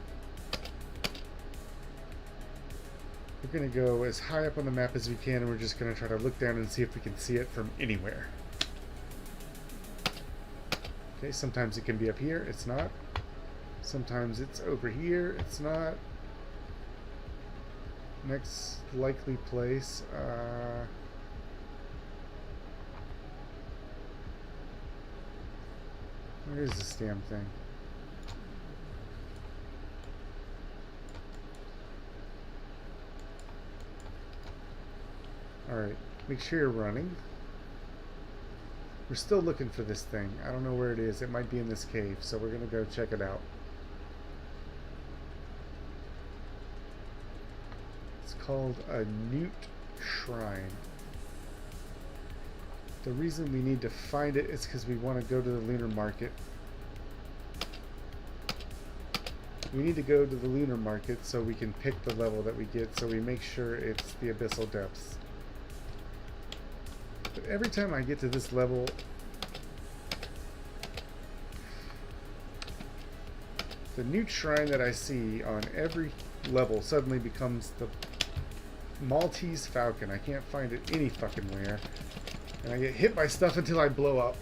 We're going to go as high up on the map as we can, and we're just going to try to look down and see if we can see it from anywhere. Okay, sometimes it can be up here. It's not. Sometimes it's over here. It's not. Next likely place. Where is this damn thing? Alright, make sure you're running. We're still looking for this thing. I don't know where it is. It might be in this cave, so we're going to go check it out. It's called a Newt Shrine. The reason we need to find it is because we want to go to the lunar market. We need to go to the lunar market so we can pick the level that we get, so we make sure it's the abyssal depths. But every time I get to this level, the Newt Shrine that I see on every level suddenly becomes the Maltese Falcon. I can't find it any fucking where. And I get hit by stuff until I blow up.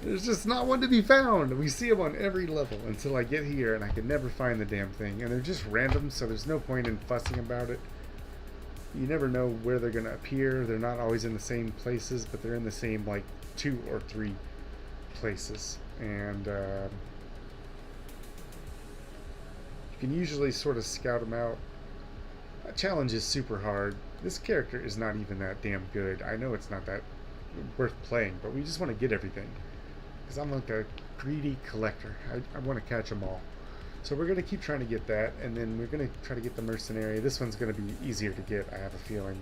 There's just not one to be found. We see them on every level until I get here, and I can never find the damn thing. And they're just random, so there's no point in fussing about it. You never know where they're going to appear. They're not always in the same places, but they're in the same, like, 2 or 3 places. And you can usually sort of scout them out. That challenge is super hard. This character is not even that damn good. I know it's not that worth playing, but we just want to get everything. Because I'm like a greedy collector. I want to catch them all. So we're going to keep trying to get that, and then we're going to try to get the mercenary. This one's going to be easier to get, I have a feeling.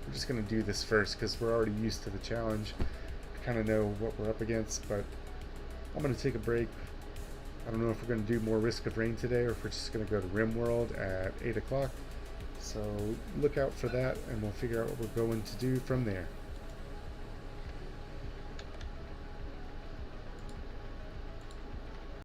We're just going to do this first because we're already used to the challenge. We kind of know what we're up against, but I'm going to take a break. I don't know if we're going to do more Risk of Rain today or if we're just going to go to RimWorld at 8 o'clock. So look out for that, and we'll figure out what we're going to do from there.